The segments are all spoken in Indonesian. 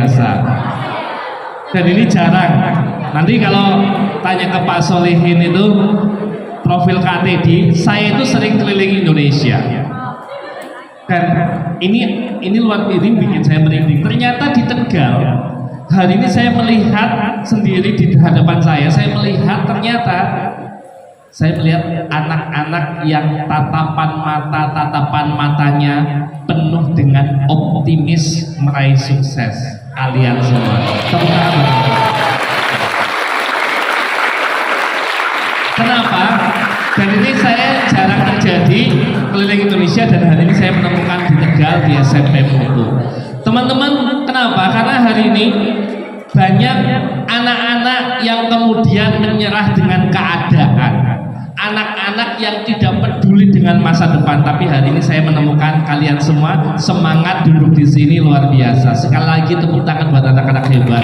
biasa. Dan ini jarang. Nanti kalau tanya ke Pak Solihin itu profil KTD, saya itu sering keliling Indonesia. Dan ini luar biasa, bikin saya merinding. Ternyata di Tegal hari ini saya melihat sendiri di hadapan saya melihat ternyata saya melihat anak-anak yang tatapan matanya penuh dengan optimis meraih sukses. Kalian semua tepuk tangan. Kenapa? Dan ini saya jarang terjadi keliling Indonesia, dan hari ini saya menemukan di Tegal di SMP Mutu. Teman-teman, kenapa? Karena hari ini banyak anak-anak yang kemudian menyerah dengan keadaan, anak-anak yang tidak peduli dengan masa depan. Tapi hari ini saya menemukan kalian semua semangat duduk di sini luar biasa. Sekali lagi tepuk tangan buat anak-anak hebat.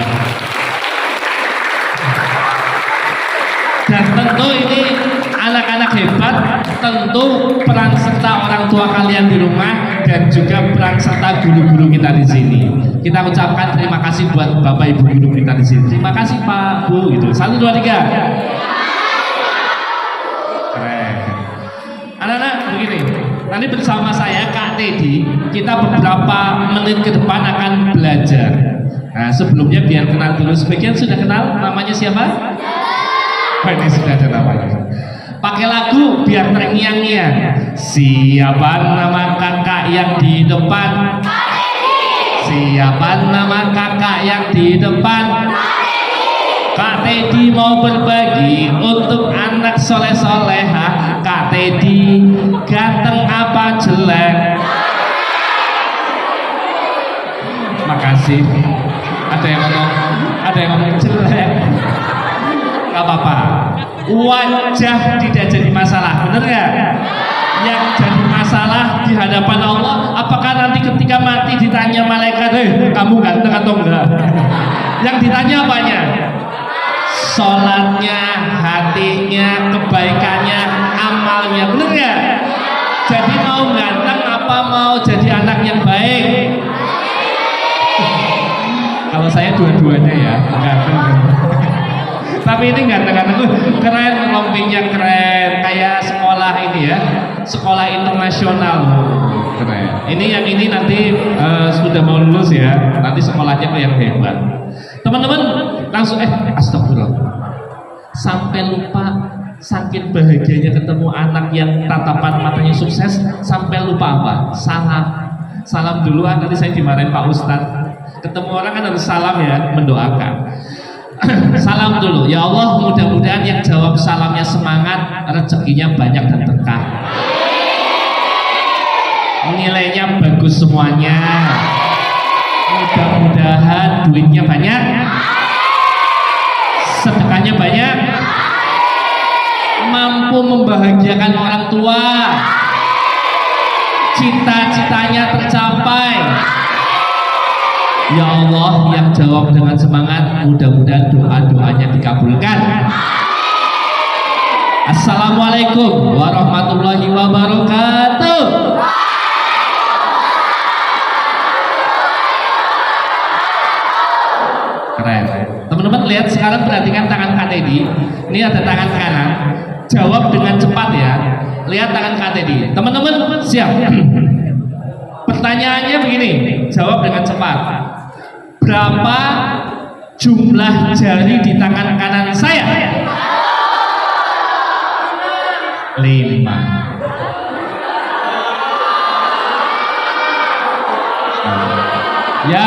Dan tentu ini anak-anak hebat, tentu peran serta orang tua kalian di rumah dan juga peran serta guru-guru kita di sini. Kita ucapkan terima kasih buat Bapak Ibu guru kita di sini. Terima kasih Pak Bu gitu. 1 2 3. Keren. Anak-anak begini. Nanti bersama saya Kak Teddy, kita beberapa menit ke depan akan belajar. Nah, sebelumnya biar kenal dulu. Sebagian sudah kenal namanya siapa? Ini sudah ada namanya. Pakai lagu biar terngiang-ngiang. Siapa nama kakak yang di depan? Siapa nama kakak yang di depan? Kak Teddy mau berbagi untuk anak soleh-soleha. Kak Teddy ganteng apa jelek? Makasih. Ada yang ngomong jelek. Gak apa-apa. Wajah tidak jadi masalah, bener gak? Yang jadi masalah di hadapan Allah, apakah nanti ketika mati ditanya malaikat, kamu ganteng atau enggak? Yang ditanya apanya? Sholatnya, hatinya, kebaikannya, amalnya, bener gak? Jadi mau ganteng apa mau jadi anak yang baik? Kalau saya dua-duanya ya, ganteng. Tapi ini ganteng-ganteng keren, rompinya keren, kayak sekolah ini ya, sekolah internasional keren. Ini yang ini nanti sudah mau lulus ya, nanti sekolahnya yang hebat. Teman-teman langsung astagfirullah, sampai lupa saking bahagianya ketemu anak yang tatapan matanya sukses, sampai lupa apa? Salam duluan, nanti saya dimarahin Pak Ustadz. Ketemu orang kan harus salam ya, mendoakan. Salam dulu, ya Allah, mudah-mudahan yang jawab salamnya semangat, rezekinya banyak dan berkah, nilainya bagus semuanya, mudah-mudahan duitnya banyak, sedekahnya banyak, mampu membahagiakan orang tua, cita-citanya tercapai. Ya Allah, yang jawab dengan semangat, mudah-mudahan doa-doanya dikabulkan. Assalamualaikum warahmatullahi wabarakatuh. Keren. Teman-teman lihat sekarang, perhatikan tangan Kak Teddy. Ini ada tangan kanan. Jawab dengan cepat ya. Lihat tangan Kak Teddy. Teman-teman siap? Pertanyaannya begini, jawab dengan cepat. Berapa jumlah jari di tangan kanan saya? 5. Ya,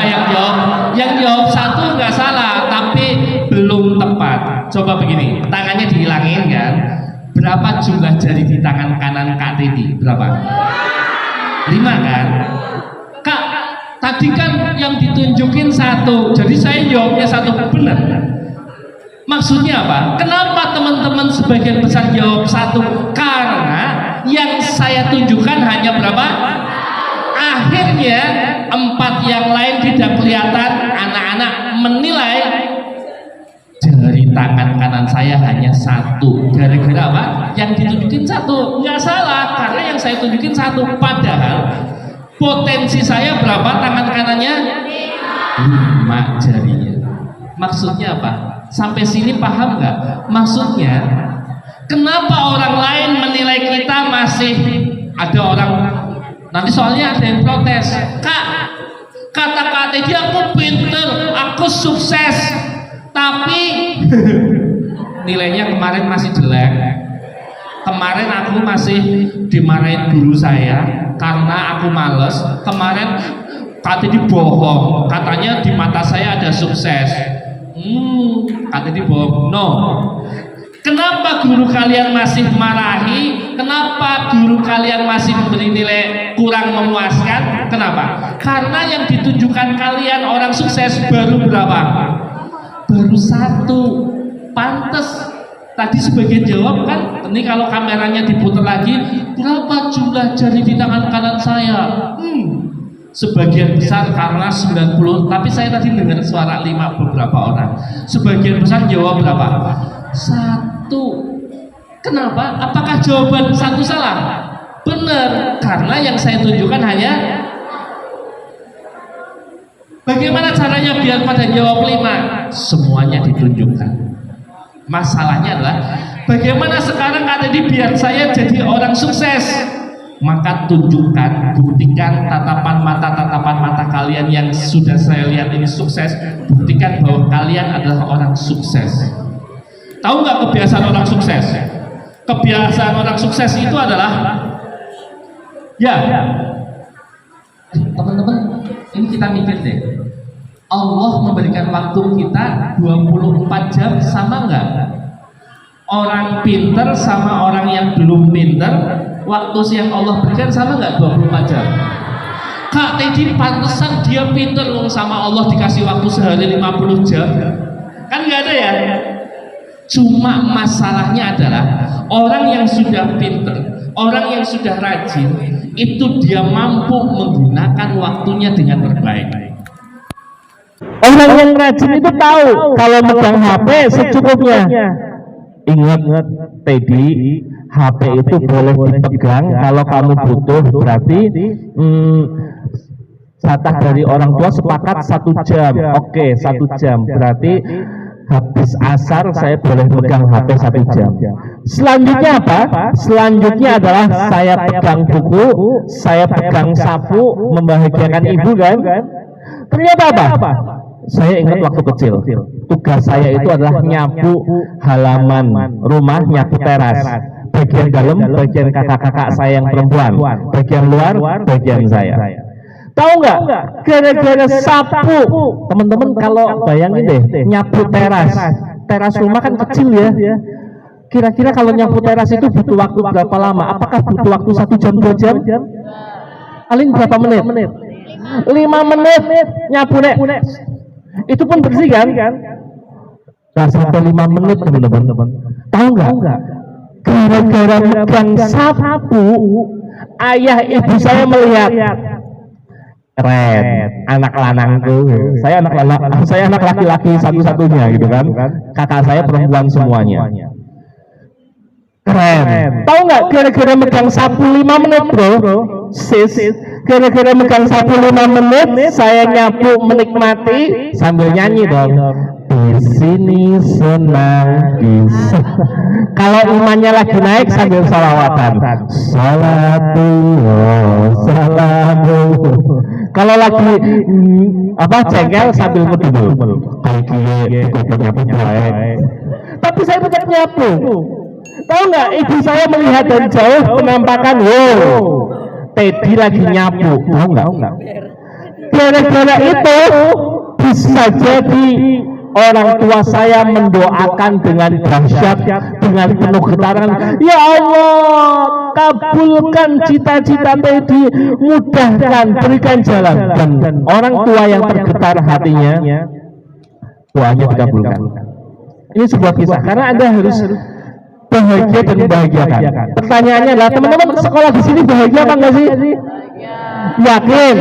yang jawab 1 nggak salah, tapi belum tepat. Coba begini, tangannya dihilangin kan? Berapa jumlah jari di tangan kanan Kak Teddy? Berapa? 5 kan? Kak, tadi kan yang ditunjukin 1, jadi saya jawabnya 1 benar. Maksudnya apa? Kenapa teman-teman sebagian besar jawab 1? Karena yang saya tunjukkan hanya berapa? Akhirnya 4 yang lain tidak kelihatan. Anak-anak menilai jari tangan kanan saya hanya 1. Gara-gara apa? Yang ditunjukin 1. Nggak salah, karena yang saya tunjukin 1. Padahal potensi saya berapa tangan kanannya? 5 jarinya. Maksudnya apa? Sampai sini paham nggak? Maksudnya kenapa orang lain menilai kita masih ada orang nanti soalnya ada yang protes, Kak, kata dia aku pinter, aku sukses, tapi nilainya kemarin masih jelek. Kemarin aku masih dimarahin guru saya karena aku males. Kemarin katanya bohong, katanya di mata saya ada sukses. Katanya bohong. No. Kenapa guru kalian masih marahi? Kenapa guru kalian masih memberi nilai kurang memuaskan? Kenapa? Karena yang ditunjukkan kalian orang sukses baru berapa? Baru 1. Pantes. Tadi sebagian jawab kan, ini kalau kameranya diputar lagi, berapa jumlah jari di tangan kanan saya? Sebagian besar karena 90, tapi saya tadi dengar suara 5 beberapa orang. Sebagian besar jawab berapa? 1. Kenapa? Apakah jawaban 1 salah? Benar, karena yang saya tunjukkan hanya. Bagaimana caranya biar pada jawab 5? Semuanya ditunjukkan. Masalahnya adalah bagaimana sekarang tadi biar saya jadi orang sukses, maka tunjukkan, buktikan tatapan mata kalian yang sudah saya lihat ini sukses, buktikan bahwa kalian adalah orang sukses. Tahu nggak kebiasaan orang sukses? Kebiasaan orang sukses itu adalah teman-teman, ini kita mikir deh. Allah memberikan waktu kita 24 jam sama enggak? Orang pinter sama orang yang belum pinter, waktu yang Allah berikan sama enggak 24 jam? Kak Teddy pantesan dia pinter sama Allah dikasih waktu sehari 50 jam. Kan enggak ada ya? Cuma masalahnya adalah orang yang sudah pinter, orang yang sudah rajin, itu dia mampu menggunakan waktunya dengan terbaik. Orang yang rajin itu tahu kalau megang HP secukupnya. Ingat, Teddy, HP itu boleh dipegang kalau kamu butuh. Berarti jatah dari orang tua sepakat 1 jam. Oke, 1 jam. Berarti habis asar saya boleh megang HP 1 jam. Selanjutnya apa? Selanjutnya adalah saya pegang buku, saya pegang sapu, membahagiakan ibu kan? Ternyata apa? Saya ingat waktu kecil, tugas saya itu adalah nyapu halaman rumah, nyapu teras. Bagian dalam, bagian kakak-kakak saya yang perempuan. Bagian luar, bagian saya. Tahu nggak? Gara-gara sapu, teman-teman kalau bayangin deh, nyapu teras rumah kan kecil ya. Kira-kira kalau nyapu teras itu butuh waktu berapa lama? Apakah butuh waktu 1 jam, 2 jam? Paling berapa menit? 5 menit nyapu nek. Itu pun bersih kan? Gak sampai 5 menit teman-teman. Tahu nggak? Gara-gara megang sapu, ayah ibu saya melihat. Keren, anak lanangku. Saya anak laki-laki satu-satunya gitu kan. Kakak saya perempuan semuanya. Keren. Tahu nggak? Gara-gara megang sapu 5 menit bro, sis. Gara-gara megang sapu 5 menit, saya nyapu menikmati sambil nyanyi dong. Di sini senang bisa. Kalau imannya lagi naik sambil salawatan. Salatullah, salamu. Kalau lagi jengkel sambil ngedumel. Tapi saya tetap nyapu. Tahu nggak? Ibu saya melihat dari jauh penampakan. Wow. Teddy lagi nyapu, tahu nggak? Gara-gara itu bisa jadi orang tua saya mendoakan dengan dahsyat, dengan penuh getaran. Ya Allah, kabulkan cita-cita Teddy, mudahkan, berikan jalan. Dan orang tua yang tergetar hatinya, doanya dikabulkan. Ini sebuah kisah, karena Anda harus bahagia dan membahagiakan. Pertanyaannya adalah, teman-teman sekolah di sini bahagia apa enggak sih? Yakin?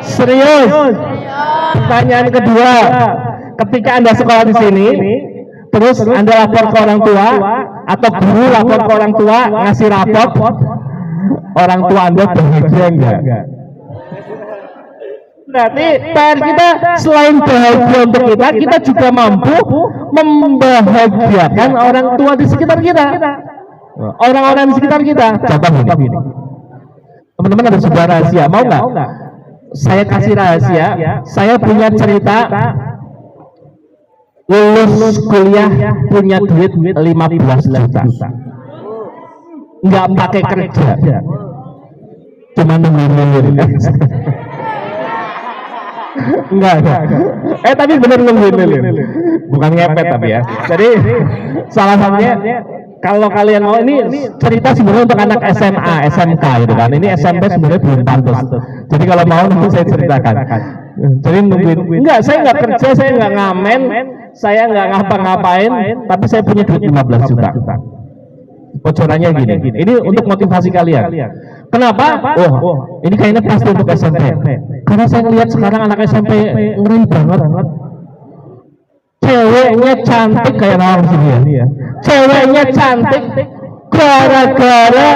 Serius? Pertanyaan kedua, ketika Anda sekolah di sini, terus Anda lapor ke orang tua atau guru lapor ke orang tua ngasih rapot, orang tua Anda bahagia enggak? Berarti PR kita selain bahagia untuk kita juga mampu membahagiakan orang tua di sekitar kita, orang-orang di sekitar kita. Contoh ini, teman-teman ada sebuah rahasia, mau nggak? Saya kasih rahasia. Saya punya cerita lulus kuliah punya duit 15 juta, nggak pakai kerja, cuma nungguin. Enggak. Tapi bener nungguin lilin. Bukan ngepet tapi ya. Jadi salah satunya kalau kalian mau, ini cerita sebenarnya untuk anak SMA, SMK gitu kan. Ini SMP sebenarnya belum pantas. Jadi kalau mau nanti saya ceritakan. Jadi nungguin. Enggak, saya enggak kerja, saya enggak ngamen, saya enggak ngapa-ngapain, tapi saya punya duit 15 juta. Bocorannya gini. Ini untuk motivasi kalian. Kenapa? Oh, ini kayaknya pasti untuk SMP. Karena saya lihat sekarang anak SMP ngeri banget. Ceweknya cantik kayak orang sini ya. Ceweknya cantik gara-gara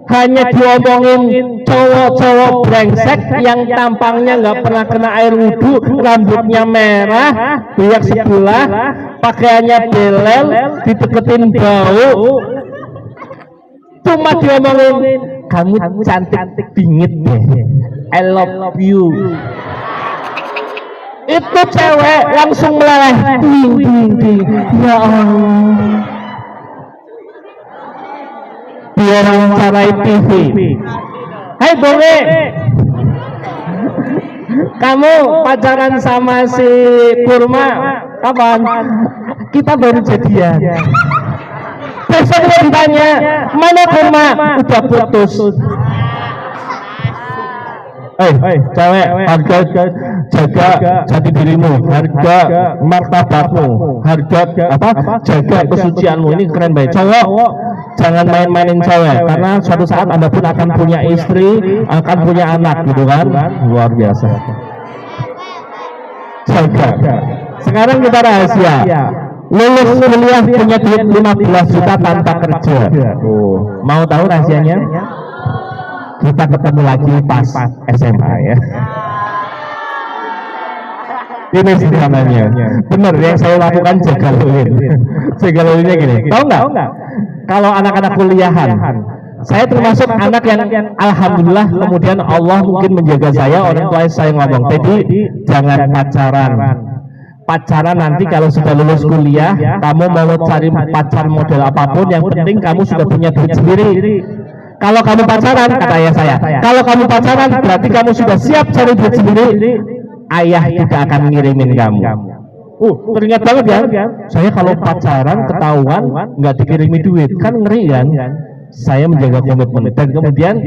hanya diomongin cowok-cowok brengsek yang tampangnya nggak pernah kena air wudhu, rambutnya merah, biak sebelah, pakaiannya belel, dideketin bau. Cuma diomongin, kamu cantik bingit deh, I love you. Itu cewek langsung meleleh, ding. Ya Allah, biar wawancarai TV. Hai Bonge, kamu pacaran sama si Kurma kapan? Kita baru jadian. Besok ditanya, mana Kurma? Udah putus. Cewek, harga jaga jati dirimu, harga martabatmu, harga jaga kesucianmu. Ini keren banget. Cowok, jangan main-mainin cewek, karena suatu saat Anda pun akan punya istri, akan punya anak, gitu kan? Luar biasa. Jaga. Sekarang kita rahasia. Lulus kuliah punya duit 15 juta tanpa kerja. Mau tahu rahasianya? Kita ketemu lagi pas SMA ya. Ini sebenarnya benar yang saya lakukan, jaga lulinnya gini. Tahu nggak? Kalau anak-anak kuliahan, saya termasuk anak yang alhamdulillah kemudian Allah mungkin menjaga saya, orang tua saya ngomong, jadi jangan pacaran nanti kalau sudah lulus kuliah, kamu mau cari pacar model apapun, yang penting kamu sudah punya duit sendiri. Kalau kamu pacaran, kata ayah saya, kalau kamu pacaran berarti kamu sudah siap cari duit sendiri, ayah tidak akan ngirimin kamu. Teringat banget ya, saya kalau pacaran ketahuan nggak dikirimi duit, kan ngeri kan? Saya menjaga komitmen, dan kemudian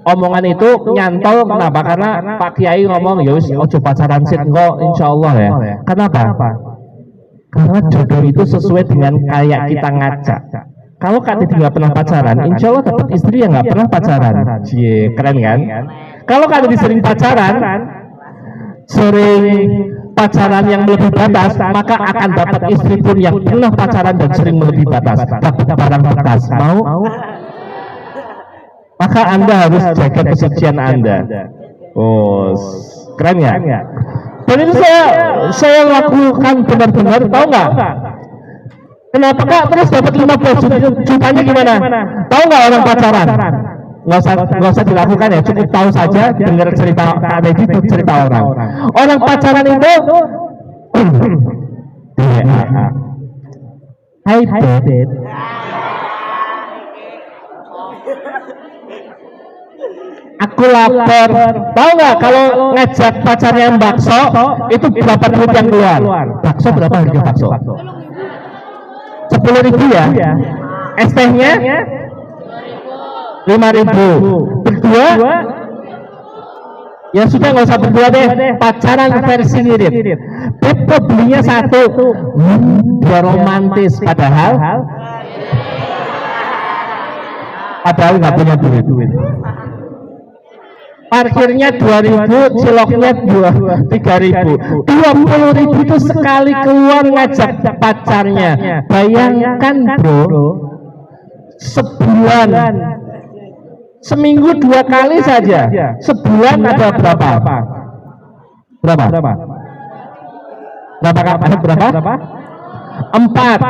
omongan itu nyantol. Kenapa? Karena Pak Kiai ngomong, ya wis ojo pacaran sih kok, insya Allah ya. Kenapa? Karena jodoh itu sesuai dengan kayak kita ngajak. Kalau Kak Didi nggak pernah pacaran, insya Allah dapat istri yang nggak pernah pacaran. Cie, keren kan? Kalau Kak Didi sering pacaran yang melebihi batas, maka akan dapat istri pun yang pernah pacaran dan sering melebihi batas, dapat barang bekas. Mau? Maka Anda harus jaga kesucian Anda. Keren ya? Dan itu saya lakukan benar-benar. Tahu nggak? Kenapa Kak terus dapat 15 jutanya gimana? Tahu nggak orang pacaran? Nggak usah dilakukan ya, cukup tahu saja, dengar cerita Kak Dedi itu cerita orang. Orang pacaran itu Hai Ded, aku lapar. Tahu nggak kalau ngajak pacarnya bakso itu berapa duit yang keluar? Bakso berapa harga bakso? 10.000 ya. Es tehnya 5.000. Berdua? Ya sudah, nggak usah berdua deh. Pacaran versi ngirit. Beb belinya satu. Biar romantis. Padahal nggak punya duit. Parkirnya 2.000, ciloknya 3.000. 20.000 itu sekali keluar ngajak pacarnya. Bayangkan bro, sebulan, seminggu 2 kali saja, sebulan ada berapa? Berapa? Berapa? 4.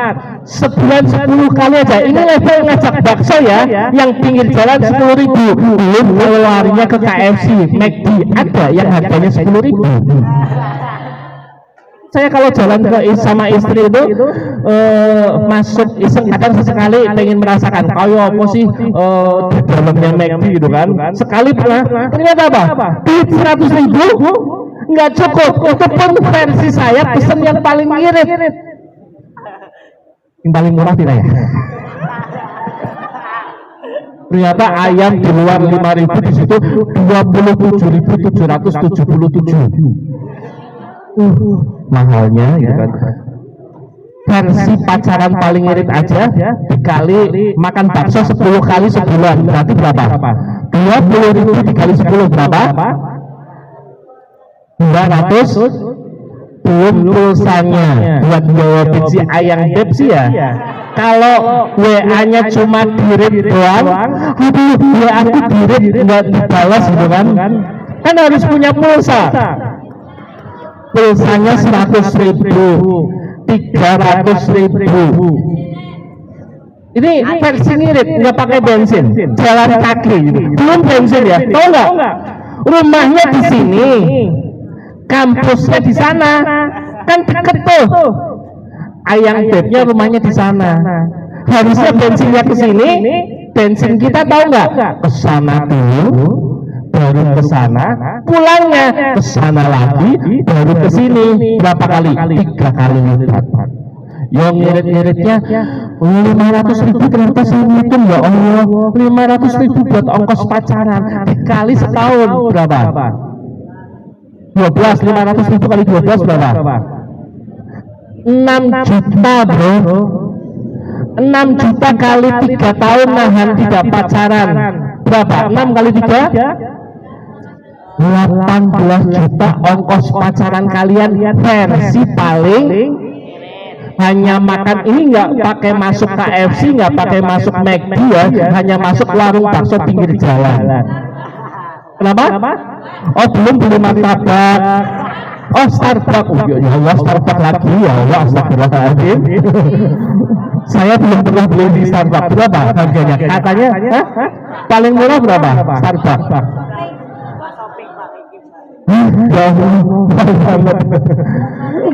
Sebulan 10 kali aja. Ini level ngajak bakso ya, yang pinggir jalan 10.000. Belum kalau larinya ke KFC, McD ada yang harganya 10.000. Saya kalau jalan sama istri itu masuk iseng kadang sesekali pengen merasakan kayak apa sih di dalamnya McD gitu kan. Sekali pernah ternyata apa? Duit 100.000 nggak cukup. Itu pun versi saya pesen yang paling irit. Yang paling murah tidak ya? Ternyata ayam di luar 5.000, di situ 27.777. Mahalnya gitu kan. Versi pacaran paling irit aja dikali makan bakso 10 kali sebulan berarti berapa? 20.000 dikali 10 berapa? 200. Belum pulsanya buat bawa biji ayam Pepsi ya. Kalau WA-nya cuma dirit doang, aduh WA aku dirit nggak dibalas gitu kan harus punya pulsa. Pulsanya 100.000, 300.000. Ini versi ngirit, nggak pakai bensin, jalan kaki, belum bensin ya. Tahu nggak? Rumahnya di sini, kampusnya di sana, kan deket tuh. Ayang bebnya rumahnya di sana. Harusnya bensinnya ke sini, bensin kita tahu nggak? Ke sana dulu, baru ke sana, pulangnya ke sana lagi, baru ke sini. Berapa kali? 3 kali lipat. Yang ngirit-ngiritnya 500.000 ternyata saya ngitung ya Allah, 500.000 buat ongkos pacaran dikali setahun berapa? 12, 500.000 kali 12 berapa? 6 juta bro. 6 juta kali 3 tahun nahan tidak pacaran berapa? 6 kali 3? 18 juta ongkos pacaran kalian versi paling. Hanya makan ini nggak pakai masuk KFC, nggak pakai masuk McD ya, hanya masuk warung bakso pinggir jalan. Kenapa? Oh belum beli martabak. Oh Starbucks, ya Allah Starbucks lagi ya Allah, astagfirullahaladzim. Saya belum pernah beli di Starbucks. Berapa harganya? Katanya paling murah berapa? Starbucks.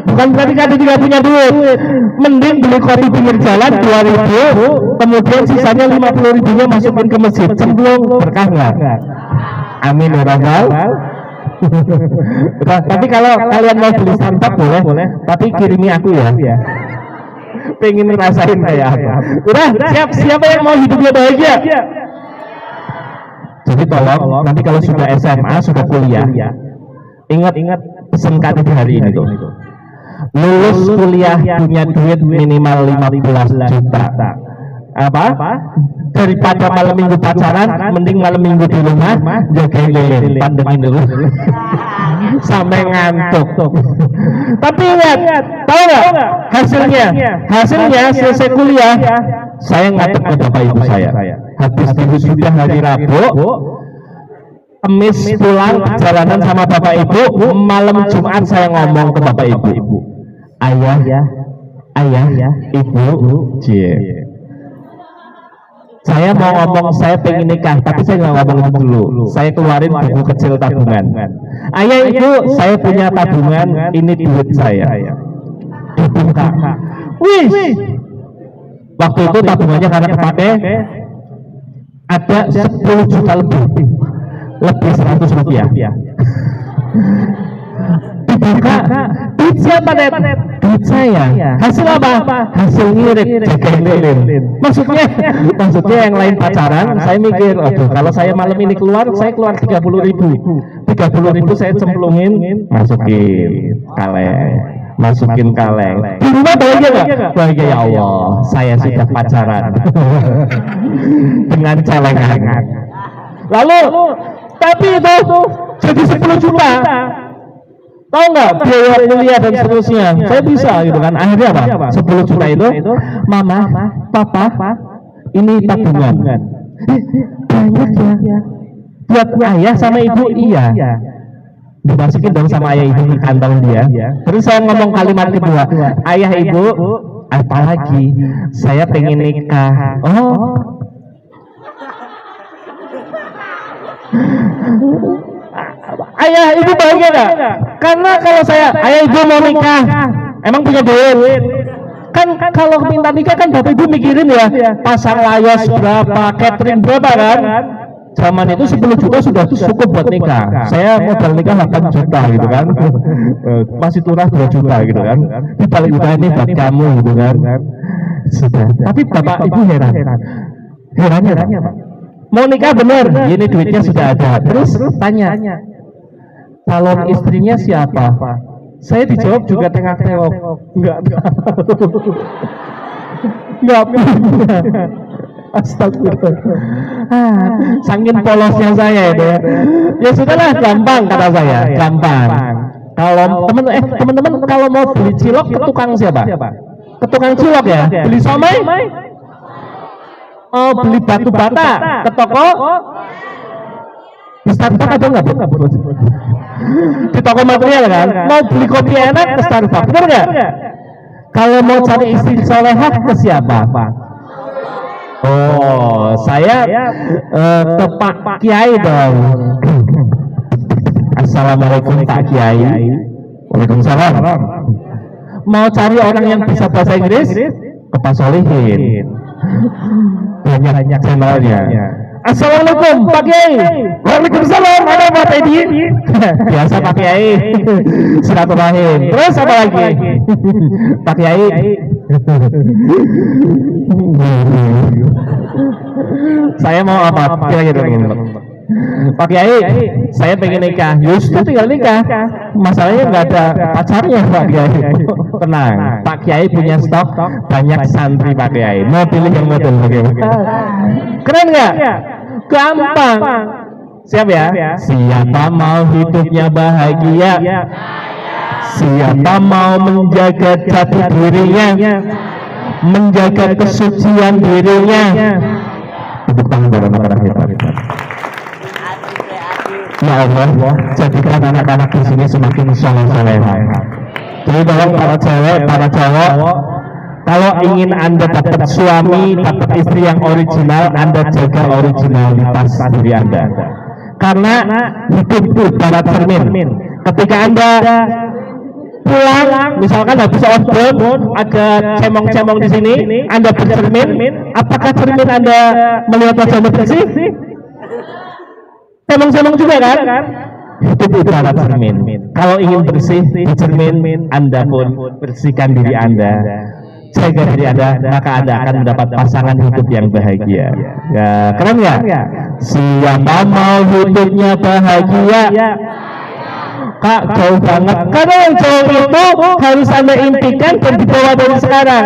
Bukan berarti kami tidak punya duit. Mending beli kopi pinggir jalan 2.000, kemudian sisanya 50.000 nya masukin ke masjid. Cemplung, berkah nggak? Amin ya rabbal. Tapi kalau kalian mau beli Starbucks boleh, tapi kirimi aku ya. Pengen ngerasain kayak apa? Udah, siapa yang mau hidupnya bahagia? Jadi tolong nanti kalau sudah SMA, sudah kuliah, ingat pesan KTD hari ini tuh. Lulus kuliah punya duit minimal 15 juta. Apa? Daripada malam minggu pacaran, mending malam minggu di rumah jagain lilin, pandengin dulu sampai ngantuk. Tapi ingat, tahu nggak hasilnya? Hasilnya selesai kuliah, saya ngadep ke bapak ibu saya. Habis sudah hari Rabu, Kamis pulang perjalanan sama bapak ibu, malam Jumat saya ngomong ke bapak ibu, ayah, ibu, saya mau ngomong saya pengen nikah, tapi saya nggak ngomong dulu. Saya keluarin buku kecil tabungan. Ayah ibu, saya punya tabungan, ini duit saya. Dibuka. Wih, waktu itu tabungannya karena kepake ada 10 juta lebih 100 rupiah. Dibuka, duit siapa Dad? Duit saya. Hasil apa? Hasil ngirit, jagain lilin. Maksudnya yang lain pacaran, saya mikir, aduh kalau saya malam ini keluar, saya keluar 30.000 saya cemplungin, masukin kaleng. Di rumah bahagia nggak? Bahagia ya Allah, saya sudah pacaran dengan celengan. Lalu, tapi itu jadi 10 juta. Tahu nggak biaya kuliah dan seterusnya? Saya bisa gitu kan. Akhirnya apa? 10 juta itu, Mama, Papa, ini tabungan. Banyak ya. Buat ayah sama ibu iya. dimasukin dong sama ayah ibu ke kantong dia. Terus saya ngomong kalimat kedua, ayah ibu, apalagi saya pengen nikah. Oh, ayah ibu bahagia nggak? Karena kalau saya ayah ibu mau nikah, emang punya duit. Kan kalau minta nikah kan bapak ibu mikirin ya, pasang layos berapa, catering berapa kan? Zaman itu 10 juta sudah cukup buat nikah. Saya modal nikah 8 juta gitu kan. Masih turah 2 juta gitu kan. Di balik juta ini buat kamu gitu kan. Sudah. Tapi bapak ibu heran. Herannya Pak. Mau nikah bener, ini duitnya sudah ada. Terus tanya, calon istrinya siapa? Saya dijawab juga tengah-tengok. Enggak tahu. Enggak punya. Astagfirullah. Saking polosnya saya itu ya. Ya sudahlah, gampang kata saya, gampang. Kalau teman-teman kalau mau beli cilok ke tukang siapa? Ke tukang cilok ya. Beli somai? Oh, beli batu bata ke toko? Di Starbucks ada nggak? Di toko material kan? Mau beli kopi enak ke Starbucks, benar nggak? Kalau mau cari istri solehah ke siapa? Oh, saya ke Pak Kiai dong. Assalamualaikum Pak Kiai. Waalaikumsalam. Mau cari orang yang bisa bahasa Inggris? Ke Pak Solihin. Banyak channelnya. Assalamualaikum Pak Kiai. Waalaikumsalam. Ada Pak Teddy. Biasa Pak Kiai. Silaturahim. Terus apa lagi? Pak Kiai. Saya mau apa? Kira-kira Pak Kiai, saya pengen nikah. Justru tinggal nikah. Masalahnya nggak ada pacarnya Pak Kiai. Tenang, Pak Kiai punya stok banyak santri Pak Kiai. Mau pilih yang model bagaimana? Keren nggak? Gampang. Siap ya? Siapa mau hidupnya bahagia? Siapa mau menjaga jati dirinya? Menjaga kesucian dirinya? Tepuk tangan buat anak-anak hebat. Ya Allah, jadikan anak-anak di sini semakin soleh-soleh. Jadi tolong para cewek, para cowok, kalau ingin Anda dapat suami, dapat istri yang original, Anda jaga originalitas diri Anda. Karena hidup itu ibarat cermin. Ketika Anda pulang, misalkan habis outbound, ada cemong-cemong di sini, Anda bercermin, apakah cermin Anda melihat wajahmu bersih? Cemong-cemong juga kan? Hidup ibarat cermin. Kalau ingin bersih di cermin, Anda pun bersihkan diri Anda, jaga diri Anda, maka Anda akan mendapat pasangan hidup yang bahagia. Ya, keren ya? Siapa mau hidupnya bahagia? Kak, jauh banget. Karena yang jauh itu harus Anda impikan dan dibawa dari sekarang.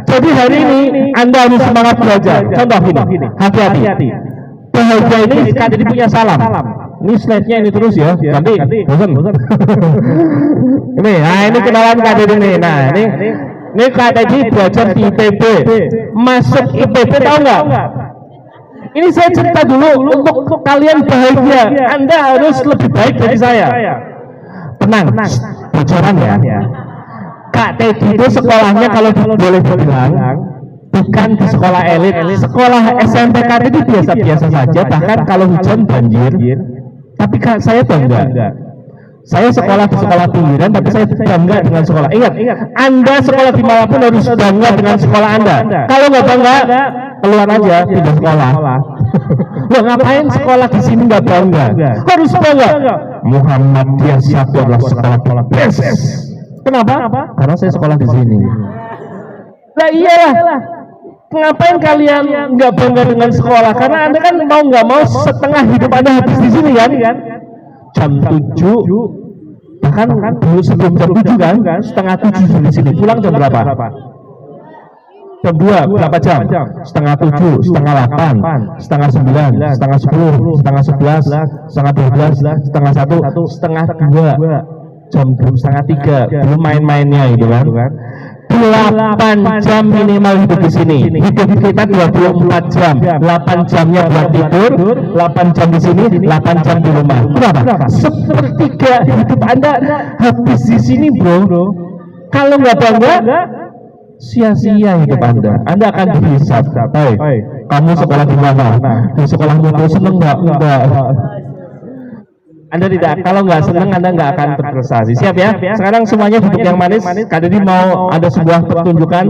Jadi hari ini Anda harus semangat belajar. Contoh ini, hati-hati. Bahagia ini Kak Dedi punya salam. Ini slide-nya ini terus ya. Nanti bosan. Ini, nah ini kenalan Kak Dedi nih. Nah ini Kak Dedi belajar di IPB. Masuk IPB tahu nggak? Ini saya cerita dulu untuk kalian bahagia. Anda harus lebih baik dari saya. Tenang, bocoran ya. Kak Teddy itu sekolahnya kalau boleh dibilang bukan di sekolah elit, sekolah SMP Kak Teddy biasa-biasa saja. Bahkan kalau hujan banjir, tapi saya bangga. Saya sekolah di sekolah pinggiran, tapi saya bangga dengan sekolah. Ingat, Anda sekolah di mana pun harus bangga dengan sekolah Anda. Kalau nggak bangga, keluar aja, pindah sekolah. Loh, ngapain sekolah di sini nggak bangga? Harus bangga. Muhammadiyah satu adalah sekolah best. Kenapa? Karena saya sekolah di sini. Lah iyalah. Ngapain kalian nggak bangga dengan sekolah? Karena Anda kan mau nggak mau setengah hidup Anda habis di sini kan? Jam 7, bahkan dulu sebelum jam 7 kan? Setengah 7 di sini. Pulang jam berapa? Jam 2, berapa jam? Setengah 7, setengah 8, setengah 9, setengah 10, setengah 11, setengah 12, setengah 1, setengah 2, jam setengah 3, belum main-mainnya gitu kan. 8 jam minimal hidup di sini. Hidup kita 24 jam. 8 jamnya buat tidur, 8 jam di sini, 8 jam di rumah. Berapa? Sepertiga hidup Anda habis di sini, bro. Kalau nggak bangga, sia-sia hidup Anda. Anda akan dihisab. Hai, kamu sekolah di mana? Di sekolah itu seneng nggak? Enggak. Anda tidak, kalau nggak senang Anda nggak akan berprestasi. Siap ya? Sekarang semuanya duduk yang manis. Kak Dedi mau ada sebuah pertunjukan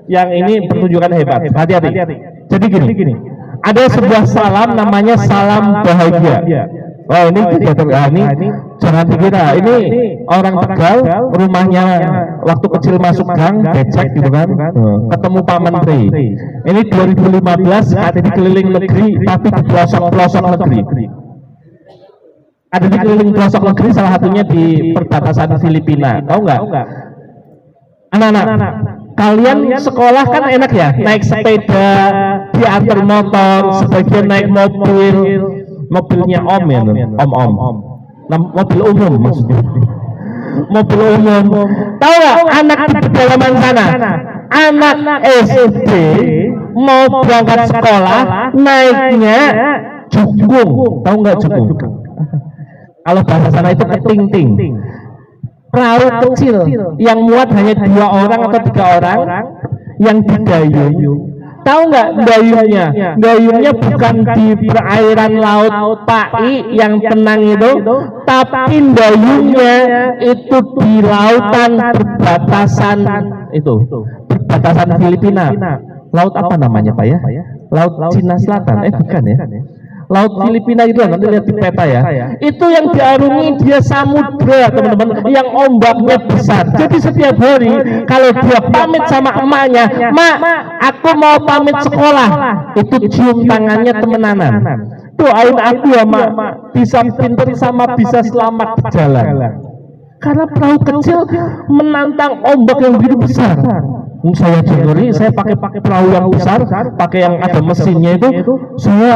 yang ini pertunjukan hebat. Hati-hati. Jadi gini, ada sebuah salam namanya salam bahagia. Oh ini ini jangan dikira ini orang Tegal, rumahnya waktu kecil masuk gang becek gitu kan, ketemu Pak Menteri. Ini 2015 Kak Dedi keliling negeri tapi di pelosok-pelosok negeri. Ada di keliling pelosok negeri, salah satunya di perbatasan Filipina. Tahu nggak? Anak-anak, kalian sekolah kan enak ya, naik sepeda, diantar motor, sebagian naik mobil, mobilnya om ya, om, mobil umum maksudnya. Mobil umum. Tahu nggak? Anak di pedalaman sana, anak SD mau berangkat sekolah, naiknya jukung. Tahu nggak jukung? Kalau bahasa sana itu keting-ting, perahu kecil yang muat hanya 2 orang atau 3 orang yang didayung. Tahu nggak dayungnya? Dayungnya bukan di perairan laut Pai yang tenang itu, tapi dayungnya itu di lautan perbatasan itu, perbatasan Filipina. Laut apa namanya Pak ya? Laut Cina Selatan? Bukan ya? Laut Filipina itu nanti lihat di peta ya. Itu yang diarungi dia samudra teman-teman, yang ombaknya besar. Jadi setiap hari kalau dia pamit sama emaknya, "Mak, aku mau pamit sekolah," itu cium tangannya temenanan. Doain aku ya Mak, bisa pinter sama bisa selamat berjalan. Karena perahu kecil menantang ombak yang begitu besar. Saya jengori, saya pakai perahu yang besar, pakai yang ada mesinnya itu, saya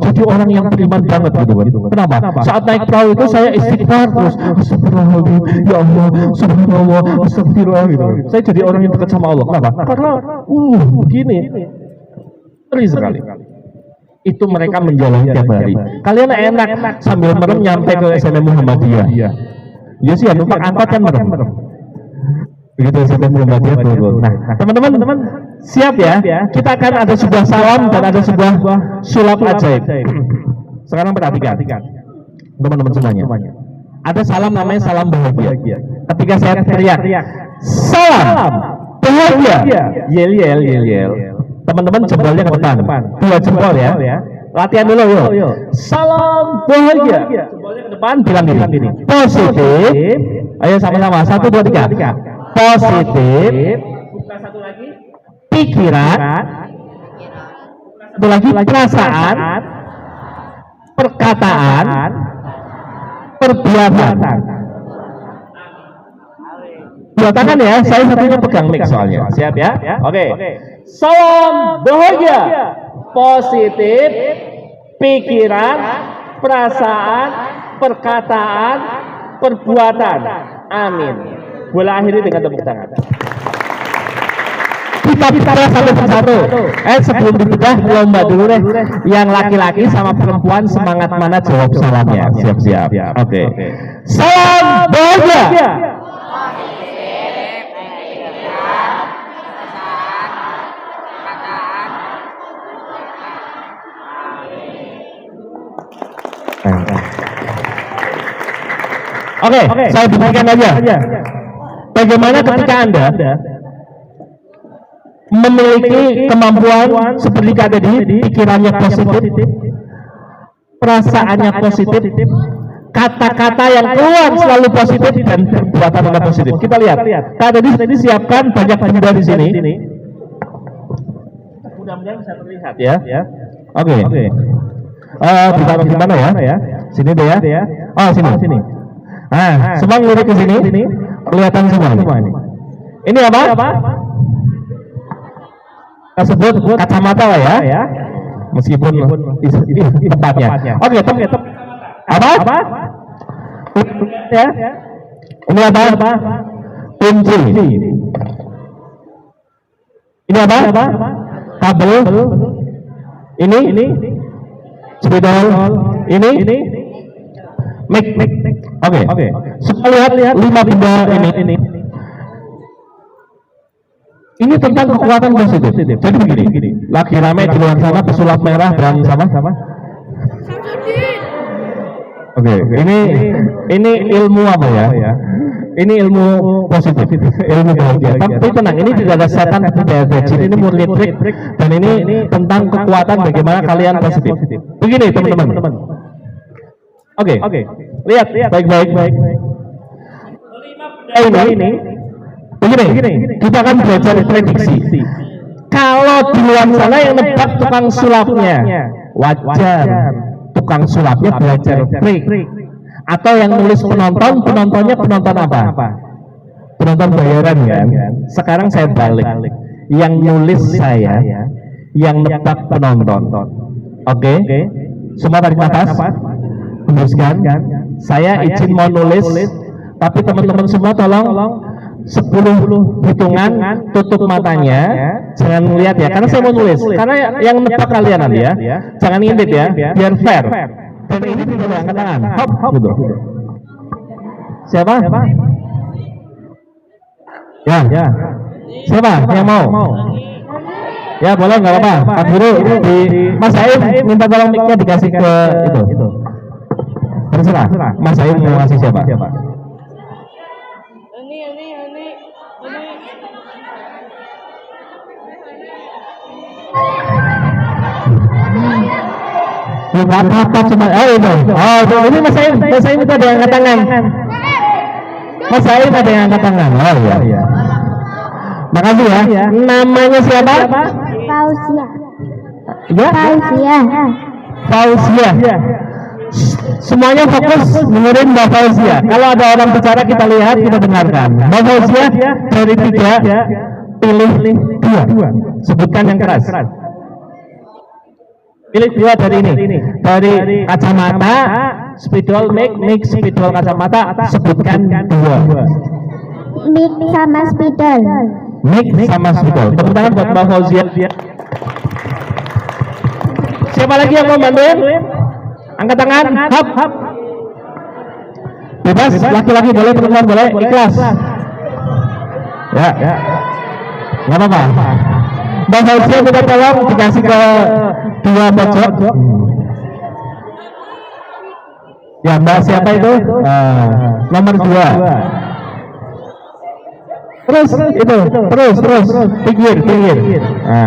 jadi orang yang beriman banget gitu kan. Kenapa? Saat naik perahu itu saya istighfar terus, astagfirullahaladzim, ya Allah, subhanallah, astagfirullah gitu. Saya jadi orang yang dekat sama Allah. Kenapa? Karena begini, ngeri sekali. Itu mereka menjalani tiap hari. Kalian enak sambil merem nyampe ke SMA Muhammadiyah. Ya sih, numpak angkot kan merem. Begitu sampai Muhammadiyah turun. Nah, teman-teman siap ya? Kita akan ada sebuah salam dan ada sebuah sulap ajaib. Sekarang perhatikan, teman-teman semuanya. Ada salam namanya salam bahagia. Ketika saya teriak, salam bahagia, yel yel yel yel. Teman-teman jempolnya ke depan, 2 jempol ya. Latihan dulu yuk. Salam bahagia. Jempolnya ke depan, bilang gini. Positif. Ayo sama-sama. 1, 2, 3. Positif. Buka satu lagi. Pikiran. Satu lagi perasaan. Perkataan. Perbuatan. 2 tangan ya. Saya satunya pegang mic soalnya. Siap ya? Oke. Salam bahagia. Positif. Pikiran. Perasaan. Perkataan. Perbuatan. Amin. Boleh akhiri dengan tepuk tangan. Kita bicara satu persatu. Sebelum dibedah lomba dulu deh. Yang laki-laki sama perempuan semangat mana jawab salamnya. Siap-siap. Oke. Salam bahagia. Oke, saya berikan aja. Bagaimana ketika Anda memiliki kemampuan seperti Kak Dedi, pikirannya positif, perasaannya positif, kata-kata yang keluar selalu positif dan perbuatan Anda positif. Kita lihat. Kak Dedi siapkan banyak benda di sini. Mudah-mudahan bisa terlihat ya. Oke. Ditaruh di mana ya? Sini deh ya. Oh, sini. Nah, semua ngelirik ke sini, kelihatan semua ini. Ini apa? Kita sebut kacamata lah ya. Meskipun tepatnya. Oke, apa? Ya. Ini apa? Kunci. Ini apa? Kabel. Ini spidol. Ini mic. Oke. Semua lihat 5 benda ini. Ini tentang kekuatan positif. Jadi begini. Lagi ramai di luar sana pesulap merah berani sama. Oke. Ini ilmu apa ya? Ini ilmu positif, ilmu bahagia. Tapi tenang, ini tidak ada setan, tidak ada jin, ini murni trik, dan ini tentang kekuatan bagaimana kalian positif. Begini teman-teman. Oke. Lihat, baik-baik. Ini, begini, kita akan belajar prediksi. Kalau di luar sana yang nebak tukang sulapnya, wajar. Tukang sulapnya belajar trik. Atau yang nulis penontonnya penonton apa? Penonton bayaran kan? Sekarang saya balik. Yang nulis saya, yang nebak penonton. Oke? Semua tarik nafas. Hembuskan. Saya izin mau nulis, tapi teman-teman semua tolong 10 hitungan, tutup matanya, jangan lihat ya, karena saya mau nulis. Karena yang nebak kalian nanti ya, jangan ngintip ya, biar fair. Dan ini tidak ada angkat tangan. Hop, gitu. Siapa? Ya. Siapa yang mau? Ya boleh, nggak apa-apa. Pak Guru di Mas Aim minta tolong mic-nya dikasih ke itu. Terserah. Mas Aim mau kasih siapa? Ini. Bukan apa cuma itu. Ini Mas Aim itu ada yang angkat tangan. Mas Aim ada yang angkat tangan. Oh iya. Makasih ya. Namanya siapa? Fauzia. Ya? Fauzia. Semuanya fokus dengerin Mbak Fauzia. Kalau ada orang bicara kita lihat, kita dengarkan. Mbak Fauzia dari 3 pilih 2. Sebutkan yang keras. Pilih 2 dari ini. Dari kacamata, spidol, mic, spidol, kacamata. Sebutkan 2. Mic sama spidol. Mic sama spidol. Tepuk tangan buat Mbak Fauzia. Siapa lagi yang mau bantuin? Angkat tangan. Hap. Bebas. Laki-laki boleh, perempuan boleh. Ikhlas. Ya. Nggak apa-apa. Mbak Fauzia kita tolong dikasih ke 2 pojok. Ya, Mbak siapa itu? Nomor 2. Terus itu, terus pinggir. Ya.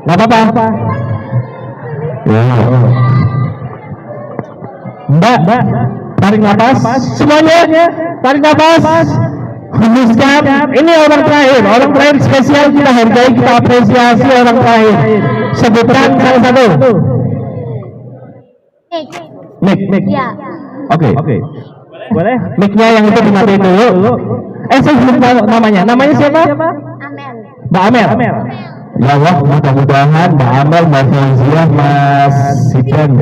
Nggak apa-apa. Ya. Mbak, tarik nafas. Semuanya, tarik nafas. Hembuskan. Ini orang terakhir spesial, kita hargai, kita apresiasi orang terakhir. Sebutkan salah satu. Mic. Ya. Oke. Boleh? Mic-nya yang itu dimatiin dulu. Saya belum tahu namanya. Namanya siapa? Amel. Mbak Amel. Ya Allah, mudah-mudahan Mbak Amel, Mbak Fauzia, Mas Sidan.